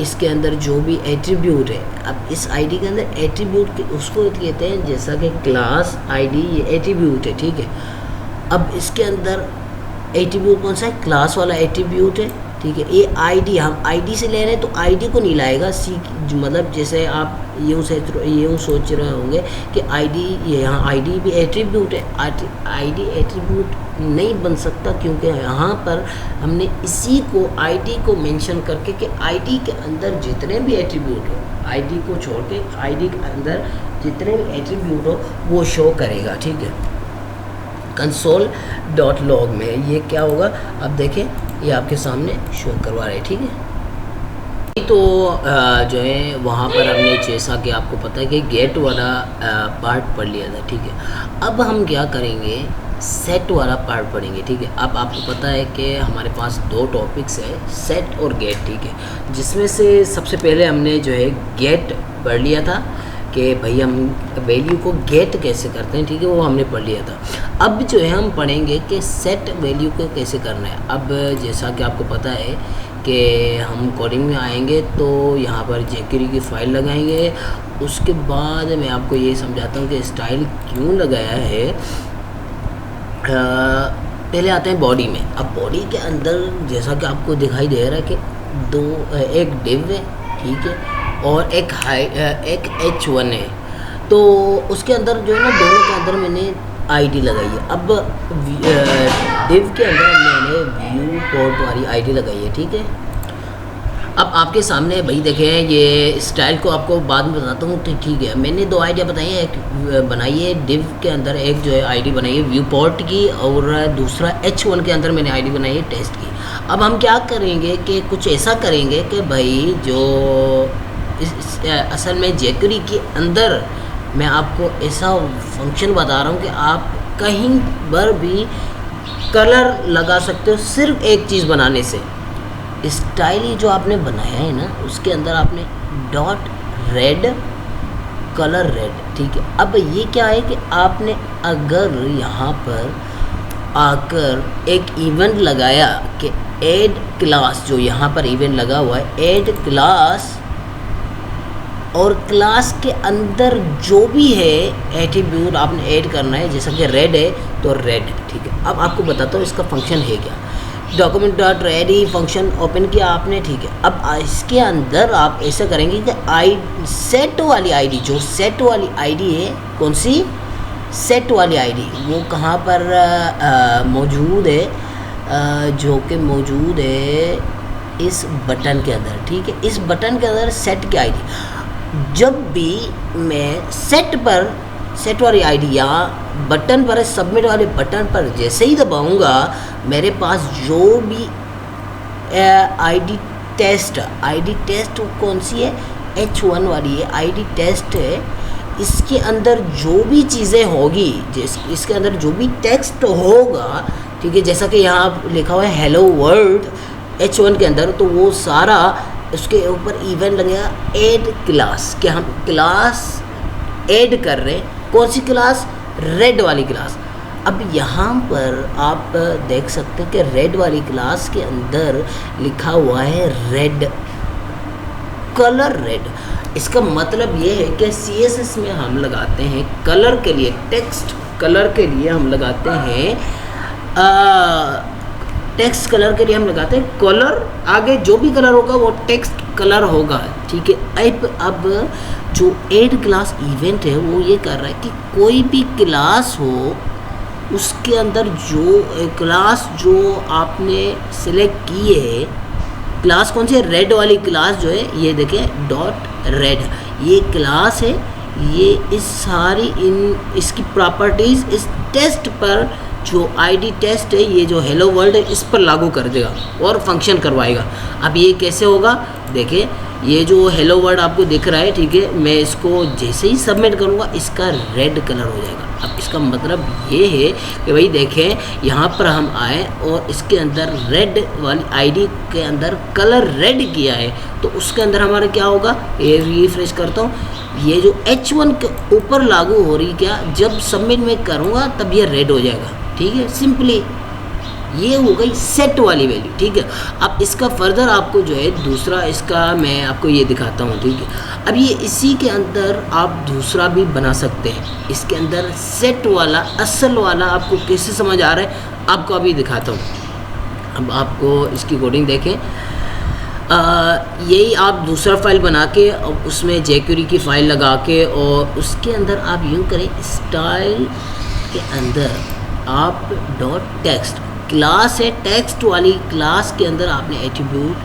इसके अंदर जो भी एट्रीब्यूट है। अब इस आईडी के अंदर एट्रीब्यूट के उसको कहते हैं, जैसा कि क्लास आईडी ये एट्रीब्यूट है, ठीक है। अब इसके अंदर एट्रीब्यूट कौन सा है, क्लास वाला एट्रीब्यूट है, ठीक है। ये आईडी हम आईडी से ले रहे हैं तो आईडी को नहीं लाएगा, मतलब जैसे आप यूँ सोच रहे होंगे कि आईडी, ये यहाँ आईडी भी एट्रीब्यूट है। आईडी एट्रीब्यूट नहीं बन सकता क्योंकि यहाँ पर हमने इसी को आईडी को मेंशन करके कि आईडी के अंदर जितने भी एट्रीब्यूट हो, आईडी को छोड़ के आईडी के अंदर जितने भी एट्रीब्यूट हो वो शो करेगा, ठीक है। कंसोल डॉट लॉग में ये क्या होगा, अब देखें ये आपके सामने शो करवा रहे हैं, ठीक है। तो जो है वहाँ पर हमने, जैसा कि आपको पता है कि गेट वाला पार्ट पढ़ लिया था, ठीक है। अब हम क्या करेंगे, सेट वाला पार्ट पढ़ेंगे, ठीक है। अब आपको पता है कि हमारे पास दो टॉपिक्स है, सेट और गेट, ठीक है। जिसमें से सबसे पहले हमने जो है गेट पढ़ लिया था कि भाई हम वैल्यू को गेट कैसे करते हैं, ठीक है, वो हमने पढ़ लिया था। अब जो है हम पढ़ेंगे कि सेट वैल्यू को कैसे करना है। अब जैसा कि आपको पता है कि हम कोडिंग में आएंगे तो यहाँ पर jQuery की फ़ाइल लगाएंगे। उसके बाद मैं आपको ये समझाता हूँ कि स्टाइल क्यों लगाया है। पहले आते हैं बॉडी में। अब बॉडी के अंदर जैसा कि आपको दिखाई दे रहा है कि एक डिव है, ठीक है, और एक H1 है। तो उसके अंदर जो है ना, दोनों के अंदर मैंने आईडी लगाई है। अब डिव के अंदर मैंने व्यू पोर्ट वाली आईडी लगाई है, ठीक है। अब आपके सामने भाई देखें, ये स्टाइल को आपको बाद में बताता हूँ, तो ठीक है। मैंने दो आइडिया बताई है, एक बनाई है डिव के अंदर, एक जो है आईडी बनाई है व्यू पोर्ट की, और दूसरा H1 के अंदर मैंने आईडी बनाई है टेस्ट की। अब हम क्या करेंगे कि कुछ ऐसा करेंगे कि भाई जो असल में jQuery के अंदर मैं आपको ऐसा फंक्शन बता रहा हूँ कि आप कहीं पर भी कलर लगा सकते हो सिर्फ एक चीज़ बनाने से। स्टाइल जो आपने बनाया है ना, उसके अंदर आपने डॉट रेड कलर रेड, ठीक है। अब ये क्या है कि आपने अगर यहाँ पर आकर एक इवेंट लगाया कि ऐड क्लास, जो यहाँ पर इवेंट लगा हुआ है ऐड क्लास, और क्लास के अंदर जो भी है एट्रीब्यूट आपने ऐड करना है, जैसा कि रेड है तो रेड, ठीक है। अब आपको बताता हूँ इसका फंक्शन है क्या। डॉक्यूमेंट डॉट रेड ही फंक्शन ओपन किया आपने, ठीक है। अब इसके अंदर आप ऐसा करेंगे कि सेट वाली आईडी, जो सेट वाली आईडी है, कौन सी सेट वाली आईडी, वो कहाँ पर मौजूद है, जो कि मौजूद है इस बटन के अंदर, ठीक है। इस बटन के अंदर सेट की आईडी, जब भी मैं सेट वाली आईडी या बटन पर, सबमिट वाले बटन पर जैसे ही दबाऊंगा, मेरे पास जो भी आईडी टेस्ट कौन सी है, H1 वाली है, आईडी टेस्ट है। इसके अंदर जो भी चीज़ें होगी, इसके अंदर जो भी टेक्स्ट होगा, ठीक है, जैसा कि यहाँ लिखा हुआ है हेलो वर्ल्ड H1 के अंदर, तो वो सारा उसके ऊपर इवेंट लगेगा ऐड क्लास, कि हम क्लास ऐड कर रहे हैं। कौन सी क्लास? रेड वाली क्लास। अब यहाँ पर आप देख सकते हैं कि रेड वाली क्लास के अंदर लिखा हुआ है रेड, कलर रेड। इसका मतलब ये है कि CSS में हम लगाते हैं कलर के लिए, टेक्स्ट कलर के लिए हम लगाते हैं टेक्स्ट कलर के लिए हम लगाते हैं कलर, आगे जो भी कलर होगा वो टेक्स्ट कलर होगा, ठीक है। अब जो ऐड क्लास इवेंट है वो ये कर रहा है कि कोई भी क्लास हो उसके अंदर जो क्लास जो आपने सेलेक्ट की है, क्लास कौन सी है? रेड वाली क्लास जो है, ये देखें डॉट रेड, ये क्लास है। ये इस सारी इसकी प्रॉपर्टीज़ इस टेस्ट पर, जो आईडी टेस्ट है, ये जो हेलो वर्ल्ड है, इस पर लागू कर देगा और फंक्शन करवाएगा। अब ये कैसे होगा? देखिए ये जो हेलो वर्ल्ड आपको दिख रहा है, ठीक है, मैं इसको जैसे ही सबमिट करूँगा इसका रेड कलर हो जाएगा। अब इसका मतलब ये है कि भाई देखें यहाँ पर हम आए और इसके अंदर रेड वाली आईडी के अंदर कलर रेड किया है, तो उसके अंदर हमारा क्या होगा? ये रिफ्रेश करता हूँ, ये जो H1 के ऊपर लागू हो रही, क्या जब सबमिट में करूँगा तब ये रेड हो जाएगा, ठीक है। सिंपली ये हो गई सेट वाली वैल्यू, ठीक है। अब इसका फर्दर आपको जो है दूसरा इसका मैं आपको ये दिखाता हूँ, ठीक है। अब ये इसी के अंदर आप दूसरा भी बना सकते हैं। इसके अंदर सेट वाला असल वाला आपको कैसे समझ आ रहा है आपको अभी दिखाता हूँ। अब आपको इसकी कोडिंग देखें, यही आप दूसरा फाइल बना के उसमें jQuery की फ़ाइल लगा के और उसके अंदर आप यूँ करें, स्टाइल के अंदर आप डॉट टेक्स्ट क्लास है, टेक्स्ट वाली क्लास के अंदर आपने एट्रीब्यूट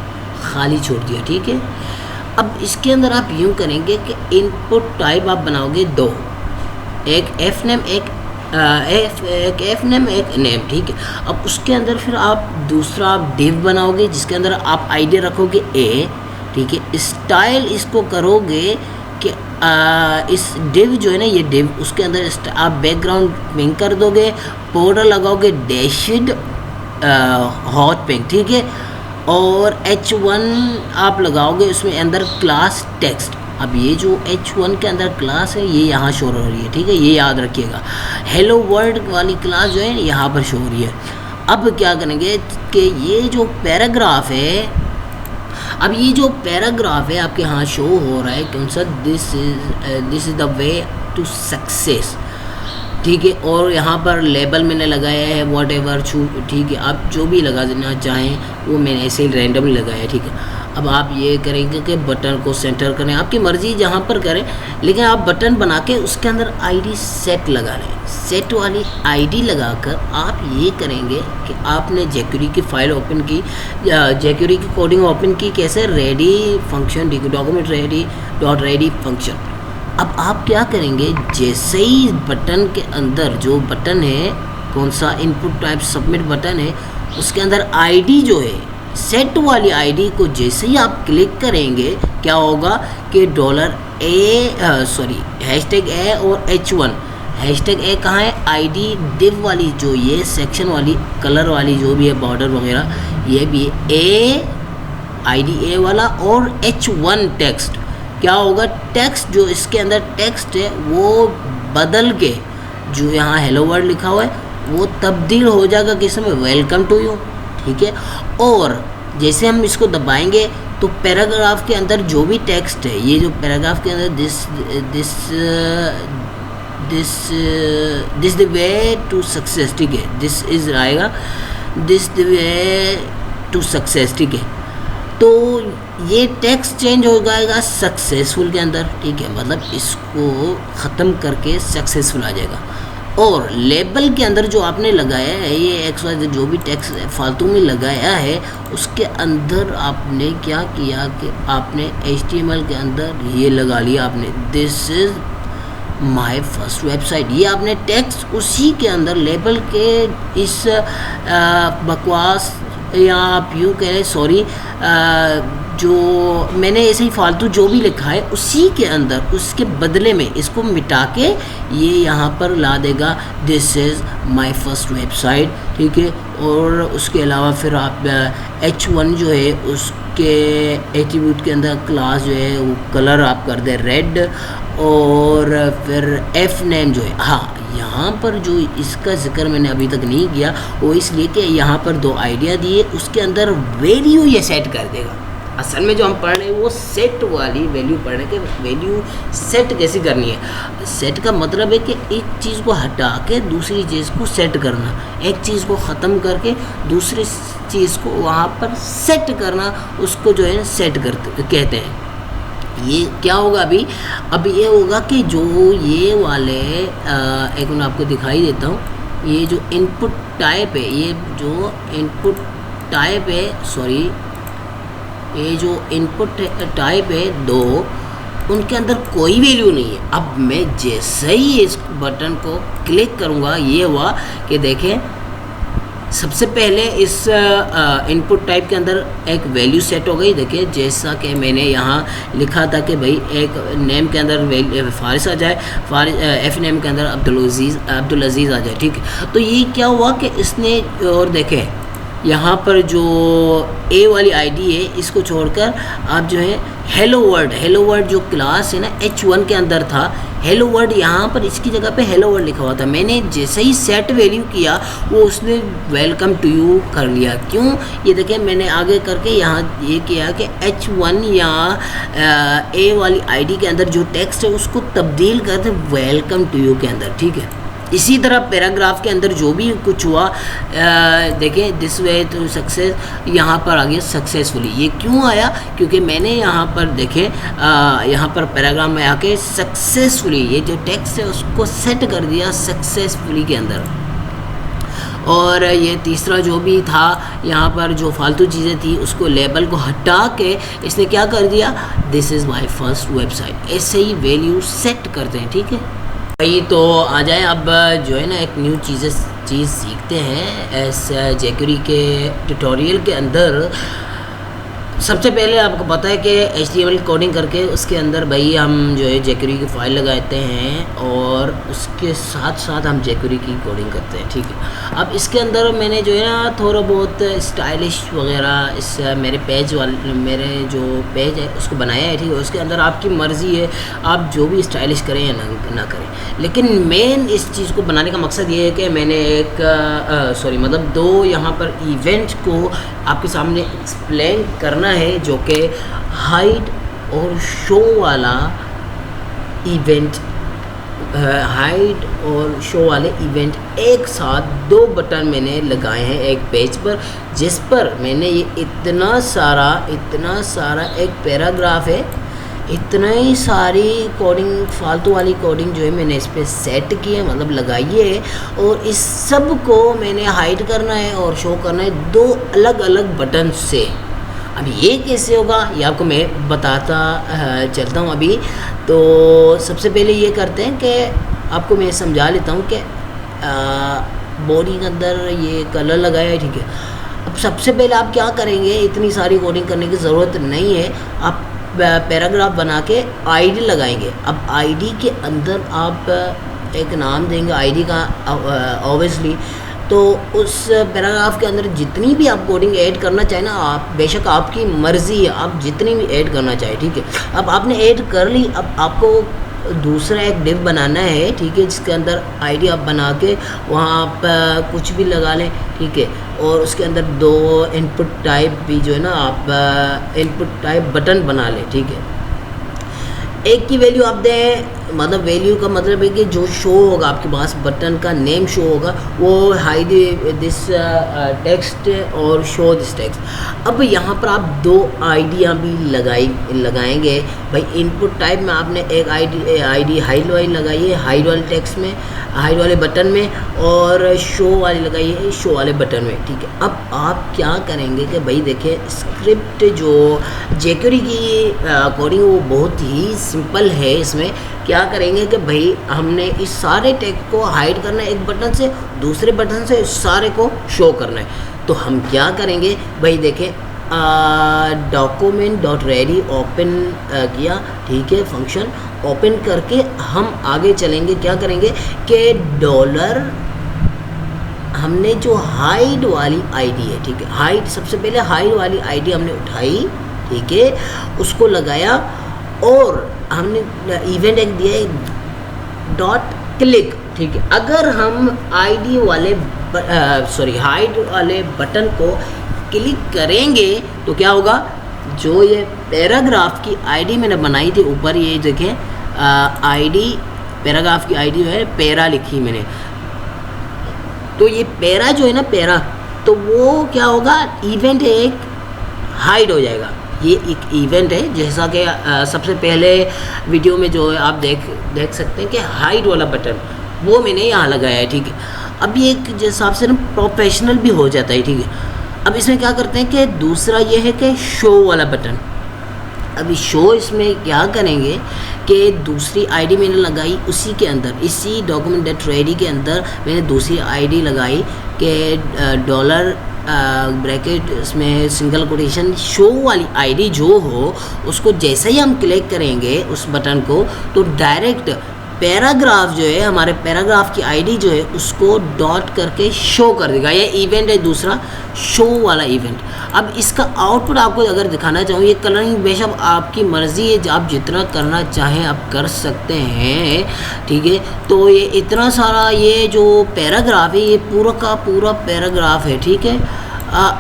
खाली छोड़ दिया, ठीक है। अब इसके अंदर आप यूँ करेंगे कि इनपुट टाइप आप बनाओगे दो, एक एफ नेम एक नेम, ठीक है। अब उसके अंदर फिर आप दूसरा आप डिव बनाओगे जिसके अंदर आप आईडी रखोगे ए, ठीक है। स्टाइल इसको करोगे कि इस डिव जो है ना, ये डिव उसके अंदर आप बैकग्राउंड पिंक कर दोगे, बॉर्डर लगाओगे डैशड हॉट पिंक, ठीक है। और H1 आप लगाओगे उसमें अंदर क्लास टेक्स्ट। अब ये जो H1 के अंदर क्लास है ये यहाँ शो हो रही है, ठीक है, ये याद रखिएगा। हेलो वर्ल्ड वाली क्लास जो है यहाँ पर शो हो रही है। अब क्या करेंगे कि ये जो पैराग्राफ है, अब ये जो पैराग्राफ है आपके यहाँ शो हो रहा है कौन सा? This is the way to success, ठीक है। और यहाँ पर लेबल मैंने लगाया है वॉट एवर, ठीक है। आप जो भी लगा देना चाहें वो मैंने ऐसे ही रैंडमली लगाया है, ठीक है। अब आप ये करेंगे कि बटन को सेंटर करें, आपकी मर्ज़ी जहाँ पर करें, लेकिन आप बटन बना के उसके अंदर आईडी सेट लगा लें। सेट वाली आईडी लगाकर आप ये करेंगे कि आपने jQuery की फ़ाइल ओपन की, jQuery की कोडिंग ओपन की, कैसे? Ready function, document ready dot ready function. अब आप क्या करेंगे, जैसे ही बटन के अंदर जो बटन है कौन सा? इनपुट टाइप सबमिट बटन है, उसके अंदर आईडी जो है सेट वाली आईडी को जैसे ही आप क्लिक करेंगे क्या होगा कि $#A और H1, #A कहाँ है? आईडी डिव वाली जो ये सेक्शन वाली कलर वाली जो भी है बॉर्डर वगैरह, ये भी ए आईडी ए वाला और H1 टेक्स्ट। क्या होगा? टेक्स्ट जो इसके अंदर टेक्स्ट है वो बदल के जो यहाँ हेलो वर्ल्ड लिखा हुआ है वो तब्दील हो जाएगा किसमें? वेलकम टू यू, ठीक है। और जैसे हम इसको दबाएंगे तो पैराग्राफ के अंदर जो भी टेक्स्ट है, ये जो पैराग्राफ के अंदर this the way to success, ठीक है, दिस इज आएगा, this the way to success, ठीक है। तो ये टेक्स्ट चेंज हो जाएगा सक्सेसफुल के अंदर, ठीक है, मतलब इसको ख़त्म करके सक्सेसफुल आ जाएगा। और लेबल के अंदर जो आपने लगाया है ये XYZ जो भी टेक्स्ट फालतू में लगाया है उसके अंदर आपने क्या किया कि आपने HTML के अंदर ये लगा लिया आपने, this is my first website. ये आपने टेक्स्ट उसी के अंदर लेबल के इस बकवास या आप यूँ कह रहे सॉरी जो मैंने ऐसे ही फालतू जो भी लिखा है उसी के अंदर उसके बदले में इसको मिटा के ये यहाँ पर ला देगा this is my first website, ठीक है। और उसके अलावा फिर आप H1 जो है के एट्रीब्यूट के अंदर क्लास जो है वो कलर आप कर दें रेड, और फिर एफ नेम जो है, हाँ यहाँ पर जो इसका जिक्र मैंने अभी तक नहीं किया वो इसलिए कि यहाँ पर 2 आइडिया दिए, उसके अंदर वैल्यू ये सेट कर देगा। असल में जो हम पढ़ रहे हैं वो सेट वाली वैल्यू पढ़ रहे हैं कि वैल्यू सेट कैसे करनी है। सेट का मतलब है कि एक चीज़ को हटा के दूसरी चीज़ को सेट करना, एक चीज़ को ख़त्म करके दूसरी चीज़ को वहाँ पर सेट करना, उसको जो है सेट करते कहते हैं। ये क्या होगा अभी ये होगा कि जो ये वाले एक मैं आपको दिखाई देता हूँ, ये जो इनपुट टाइप है, ये जो इनपुट टाइप है, सॉरी ये जो इनपुट टाइप है 2, उनके अंदर कोई वैल्यू नहीं है। अब मैं जैसे ही इस बटन को क्लिक करूँगा, ये हुआ कि देखें सबसे पहले इस इनपुट टाइप के अंदर एक वैल्यू सेट हो गई। देखिए जैसा कि मैंने यहाँ लिखा था कि भाई एक नेम के अंदर फारिस आ जाए, एफ नेम के अंदर अब्दुल अजीज़ आ जाए, ठीक है। तो ये क्या हुआ कि इसने, और देखें यहाँ पर जो ए वाली आईडी है इसको छोड़कर आप जो है हेलो वर्ड जो क्लास है ना H1 के अंदर था, हेलो वर्ड यहाँ पर इसकी जगह पे हेलो वर्ड लिखा हुआ था। मैंने जैसे ही सेट वैल्यू किया वो उसने वेलकम टू यू कर लिया। क्यों? ये देखिए मैंने आगे करके यहाँ ये किया कि H1 या ए वाली आईडी के अंदर जो टेक्स्ट है उसको तब्दील कर दे वेलकम टू यू के अंदर, ठीक है। इसी तरह पैराग्राफ के अंदर जो भी कुछ हुआ, देखें दिस वे टू सक्सेस, यहाँ पर आ गया सक्सेसफुली। ये क्यों आया? क्योंकि मैंने यहाँ पर देखें यहाँ पर पैराग्राफ में आके सक्सेसफुली ये जो टेक्स्ट है उसको सेट कर दिया सक्सेसफुली के अंदर। और ये तीसरा जो भी था यहाँ पर जो फालतू चीज़ें थी उसको लेबल को हटा के इसने क्या कर दिया, this is my first website. ऐसे ही वैल्यू सेट करते हैं, ठीक है भाई। तो आ जाए अब जो है ना एक न्यू चीज़ सीखते हैं इस jQuery के ट्यूटोरियल के अंदर। सबसे पहले आपको पता है कि HTML कोडिंग करके उसके अंदर भाई हम जो है jQuery की फ़ाइल लगाते हैं और उसके साथ साथ हम jQuery की कोडिंग करते हैं, ठीक है। अब इसके अंदर मैंने जो है ना थोड़ा बहुत स्टाइलिश वगैरह इस मेरे जो पेज है उसको बनाया है, ठीक है। उसके अंदर आपकी मर्ज़ी है आप जो भी स्टाइलिश करें या ना करें, लेकिन मेन इस चीज़ को बनाने का मकसद ये है कि मैंने एक मतलब 2 यहाँ पर इवेंट को आपके सामने एक्सप्लेन करना है, जो कि हाइड और शो वाला इवेंट, हाइड और शो वाले इवेंट एक साथ 2 बटन मैंने लगाए हैं एक पेज पर, जिस पर मैंने ये इतना सारा एक पैराग्राफ है, इतना ही सारी कोडिंग फालतू वाली कोडिंग जो है मैंने इस पर सेट की है, मतलब लगाई है। और इस सब को मैंने हाइड करना है और शो करना है 2 अलग अलग बटन से। अब ये कैसे होगा ये आपको मैं बताता चलता हूँ अभी। तो सबसे पहले ये करते हैं कि आपको मैं समझा लेता हूँ कि बॉडी के अंदर ये कलर लगाया है, ठीक है। अब सबसे पहले आप क्या करेंगे, इतनी सारी कोडिंग करने की ज़रूरत नहीं है, आप पैराग्राफ बना के आईडी लगाएंगे। अब आईडी के अंदर आप एक नाम देंगे आईडी का ऑब्वियसली। तो उस पैराग्राफ के अंदर जितनी भी आप कोडिंग ऐड करना चाहें ना, आप बेशक आपकी मर्ज़ी है, आप जितनी भी ऐड करना चाहें, ठीक है। अब आपने ऐड कर ली, अब आपको दूसरा एक डिव बनाना है, ठीक है, जिसके अंदर आईडी आप बना के वहाँ आप कुछ भी लगा लें, ठीक है। और उसके अंदर 2 इनपुट टाइप भी जो है ना आप इनपुट टाइप बटन बना लें, ठीक है। एक की वैल्यू आप दें, मतलब वैल्यू का मतलब है कि जो शो होगा आपके पास बटन का नेम शो होगा वो हाइड दिस टेक्स्ट और शो दिस टेक्स्ट। अब यहाँ पर आप 2 आइडियाँ भी लगाएंगे भाई। इनपुट टाइप में आपने एक आईडी हाइड वाली लगाई है हाइड वाले टेक्स्ट में, हाइड वाले बटन में, और शो वाली लगाई है शो वाले बटन में, ठीक है। अब आप क्या करेंगे कि भाई देखिए स्क्रिप्ट जो jQuery की कोडिंग वो बहुत ही सिंपल है। इसमें क्या करेंगे कि भाई हमने इस सारे टेक्स्ट को हाइड करना है एक बटन से, दूसरे बटन से इस सारे को शो करना है। तो हम क्या करेंगे भाई देखें, document.ready ओपन किया, ठीक है, फंक्शन ओपन करके हम आगे चलेंगे। क्या करेंगे कि डॉलर हमने जो हाइड वाली आईडी है, ठीक है, हाइड सबसे पहले हाइड वाली आईडी हमने उठाई, ठीक है, उसको लगाया और हमने इवेंट एक दिया है डॉट क्लिक, ठीक है। अगर हम आईडी वाले हाइड वाले बटन को क्लिक करेंगे तो क्या होगा, जो ये पैराग्राफ की आईडी मैंने बनाई थी ऊपर, ये देखें आईडी पैराग्राफ की आईडी है, पैरा लिखी मैंने, तो ये पैरा जो है ना पैरा, तो वो क्या होगा, इवेंट एक हाइड हो जाएगा। ये एक इवेंट है, जैसा कि सबसे पहले वीडियो में जो है आप देख सकते हैं कि हाइड वाला बटन वो मैंने यहाँ लगाया है, ठीक है। अब ये एक जिस हिसाब से ना प्रोफेशनल भी हो जाता है, ठीक है। अब इसमें क्या करते हैं कि दूसरा ये है कि शो वाला बटन। अभी शो इसमें क्या करेंगे कि दूसरी आईडी मैंने लगाई उसी के अंदर, इसी document.ready के अंदर मैंने दूसरी आईडी लगाई कि डॉलर ब्रैकेट इसमें सिंगल कोटेशन शो वाली आईडी जो हो, उसको जैसे ही हम क्लिक करेंगे उस बटन को, तो डायरेक्ट पैराग्राफ जो है, हमारे पैराग्राफ की आईडी जो है उसको डॉट करके शो कर देगा। ये इवेंट है दूसरा, शो वाला इवेंट। अब इसका आउटपुट आपको अगर दिखाना चाहूँ, ये कलरिंग बेशक आपकी मर्ज़ी है, आप जितना करना चाहें आप कर सकते हैं, ठीक है। तो ये इतना सारा ये जो पैराग्राफ है, ये पूरा का पूरा पैराग्राफ है, ठीक है।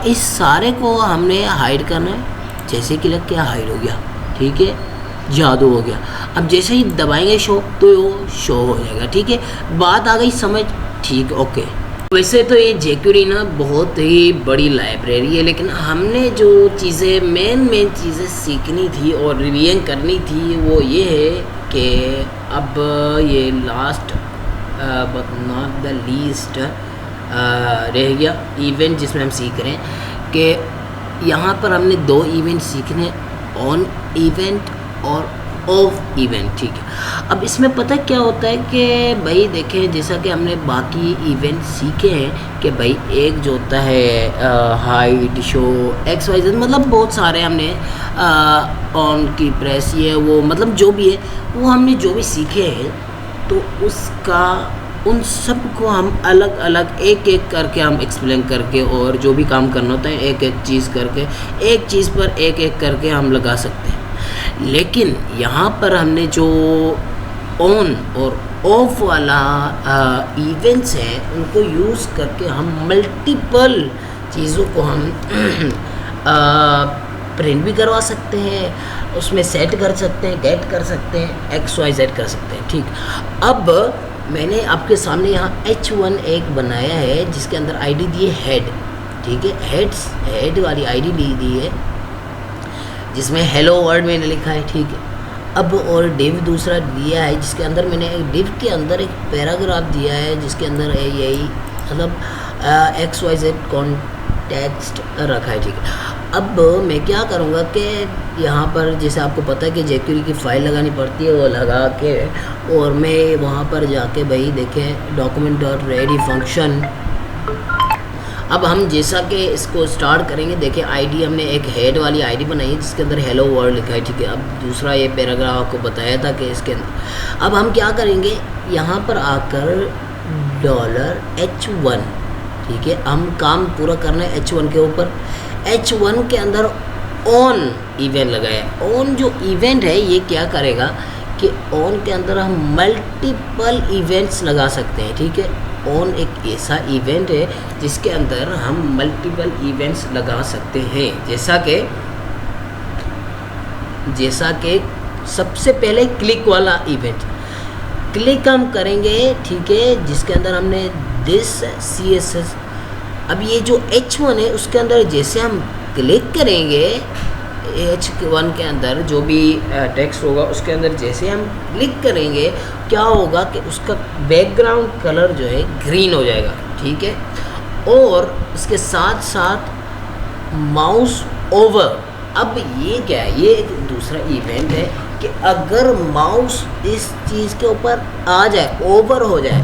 इस सारे को हमने हाइड करना है, जैसे कि लग क्या हाइड हो गया, ठीक है, जादू हो गया। अब जैसे ही दबाएंगे शो तो वो शो हो जाएगा, ठीक है। बात आ गई समझ, ठीक, ओके। वैसे तो ये jQuery ना बहुत ही बड़ी लाइब्रेरी है, लेकिन हमने जो चीज़ें मेन चीज़ें सीखनी थी और रिवीजन करनी थी वो ये है कि अब ये last but not the least रह गया इवेंट, जिसमें हम सीख रहे हैं कि यहाँ पर हमने 2 इवेंट सीखने, ऑन इवेंट और ऑफ इवेंट, ठीक है। अब इसमें पता क्या होता है कि भाई देखें, जैसा कि हमने बाकी इवेंट सीखे हैं कि भाई एक जो होता है हाइड, शो, XYZ, मतलब बहुत सारे हमने ऑन की प्रेस, ये वो, मतलब जो भी है वो हमने जो भी सीखे हैं, तो उसका उन सब को हम अलग अलग एक एक करके हम एक्सप्लेन करके, और जो भी काम करना होता है एक एक चीज़ करके, एक चीज़ पर एक एक करके हम लगा सकते हैं। लेकिन यहाँ पर हमने जो ऑन और ऑफ वाला इवेंट्स हैं उनको यूज़ करके हम मल्टीपल चीज़ों को हम प्रिंट भी करवा सकते हैं, उसमें सेट कर सकते हैं, गेट कर सकते हैं, XYZ कर सकते हैं, ठीक। अब मैंने आपके सामने यहाँ H1 एक बनाया है जिसके अंदर आईडी दी है हेड, ठीक है। हेड वाली आईडी दी है जिसमें हेलो वर्ड मैंने लिखा है, ठीक है। अब और डिव दूसरा दिया है जिसके अंदर मैंने एक डिव के अंदर एक पैराग्राफ दिया है जिसके अंदर है यही, मतलब XYZ कॉन्टेक्स्ट रखा है, ठीक है। अब मैं क्या करूँगा कि यहाँ पर जैसे आपको पता है कि jQuery की फ़ाइल लगानी पड़ती है, वो लगा के और मैं वहाँ पर जाके भाई देखें document.ready फंक्शन। अब हम जैसा कि इसको स्टार्ट करेंगे, देखिए आईडी हमने एक हेड वाली आईडी बनाई है जिसके अंदर हेलो वर्ल्ड लिखा है, ठीक है। अब दूसरा ये पैराग्राफ आपको बताया था कि इसके अंदर अब हम क्या करेंगे, यहाँ पर आकर $H1, ठीक है, हम काम पूरा करना है H1 के ऊपर। H1 के अंदर ऑन इवेंट लगाया। ऑन जो इवेंट है ये क्या करेगा कि ऑन के अंदर हम मल्टीपल इवेंट्स लगा सकते हैं, ठीक है। ऑन एक ऐसा इवेंट है जिसके अंदर हम मल्टीपल इवेंट्स लगा सकते हैं, जैसा कि सबसे पहले क्लिक वाला इवेंट क्लिक हम करेंगे, ठीक है, जिसके अंदर हमने दिस CSS। अब ये जो H1 है उसके अंदर जैसे हम क्लिक करेंगे, H1 के अंदर जो भी टेक्स्ट होगा उसके अंदर जैसे हम क्लिक करेंगे क्या होगा कि उसका बैकग्राउंड कलर जो है ग्रीन हो जाएगा, ठीक है। और इसके साथ साथ माउस ओवर। अब ये क्या है, ये एक दूसरा इवेंट है कि अगर माउस इस चीज़ के ऊपर आ जाए, ओवर हो जाए,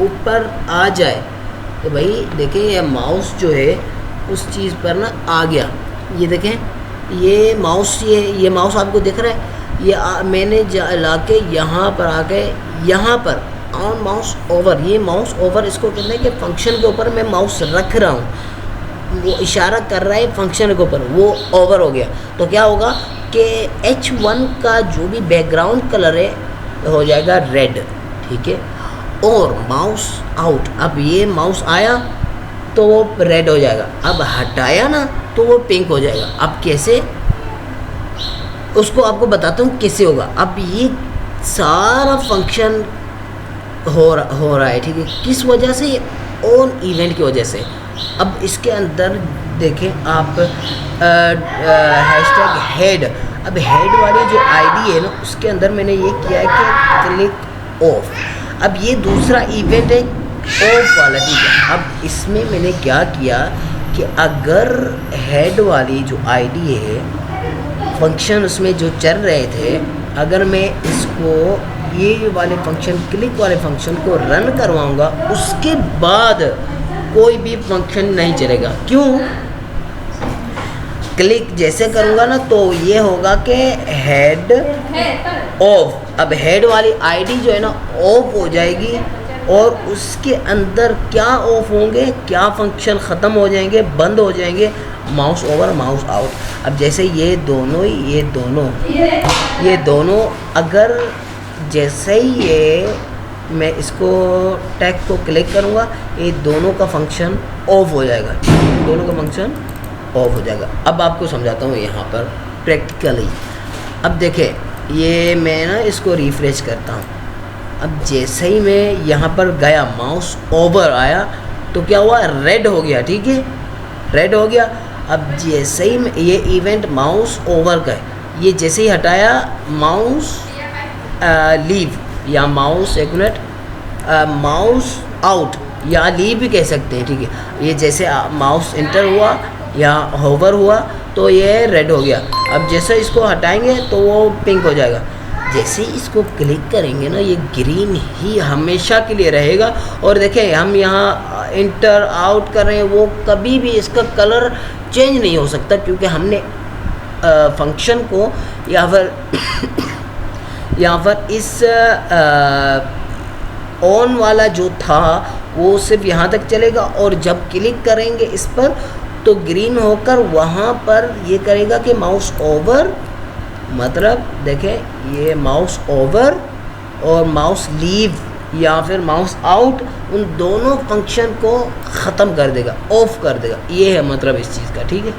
ऊपर आ जाए, तो भाई देखें ये माउस जो है उस चीज़ पर ना आ गया। ये देखें ये माउस, ये माउस आपको दिख रहा है, ये मैंने ला के यहाँ पर आके यहाँ पर ऑन माउस ओवर, ये माउस ओवर इसको कहते हैं कि फंक्शन के ऊपर मैं माउस रख रहा हूँ, वो इशारा कर रहा है फंक्शन के ऊपर, वो ओवर हो गया। तो क्या होगा कि H1 का जो भी बैकग्राउंड कलर है हो जाएगा रेड, ठीक है। और माउस आउट, अब ये माउस आया तो वो रेड हो जाएगा, अब हटाया ना तो वो पिंक हो जाएगा। अब कैसे, उसको आपको बताता हूँ कैसे होगा। अब ये सारा फंक्शन हो रहा है, ठीक है, किस वजह से, ऑन इवेंट की वजह से। अब इसके अंदर देखें आप हैशटैग हेड, अब हेड वाली जो आईडी है ना उसके अंदर मैंने ये किया है कि क्लिक ऑफ। अब ये दूसरा इवेंट है ऑफ वाला, ठीक है। अब इसमें मैंने क्या किया कि अगर हेड वाली जो आईडी है, फंक्शन उसमें जो चल रहे थे, अगर मैं इसको ये वाले फंक्शन, क्लिक वाले फंक्शन को रन करवाऊंगा, उसके बाद कोई भी फंक्शन नहीं चलेगा। क्यों? क्लिक जैसे करूंगा ना तो ये होगा कि हेड ऑफ। अब हेड वाली आईडी जो है ना ऑफ हो जाएगी, और उसके अंदर क्या ऑफ होंगे, क्या फंक्शन ख़त्म हो जाएंगे, बंद हो जाएंगे, माउस ओवर माउस आउट। अब जैसे ये दोनों अगर जैसे ही ये मैं इसको टैग को क्लिक करूँगा, ये दोनों का फंक्शन ऑफ हो जाएगा, दोनों का फंक्शन ऑफ हो जाएगा। अब आपको समझाता हूँ यहाँ पर प्रैक्टिकली। अब देखें, ये मैं ना इसको रिफ्रेश करता हूँ। अब जैसे ही मैं यहाँ पर गया, माउस ओवर आया तो क्या हुआ, रेड हो गया, ठीक है, रेड हो गया। अब जैसे ही ये इवेंट माउस ओवर का है, ये जैसे ही हटाया, माउस लीव या माउस, एक मिनट, माउस आउट या लीव भी कह सकते हैं, ठीक है। ये जैसे माउस इंटर हुआ या होवर हुआ तो ये रेड हो गया। अब जैसे इसको हटाएंगे तो वो पिंक हो जाएगा। जैसे इसको क्लिक करेंगे ना, ये ग्रीन ही हमेशा के लिए रहेगा। और देखें, हम यहाँ इंटर आउट कर रहे हैं, वो कभी भी इसका कलर चेंज नहीं हो सकता, क्योंकि हमने फंक्शन को यहाँ पर इस ऑन वाला जो था वो सिर्फ यहाँ तक चलेगा, और जब क्लिक करेंगे इस पर तो ग्रीन होकर वहाँ पर ये करेगा कि माउस ओवर, मतलब देखें ये माउस ओवर और माउस लीव या फिर माउस आउट, उन दोनों फंक्शन को ख़त्म कर देगा, ऑफ कर देगा। ये है मतलब इस चीज़ का, ठीक है।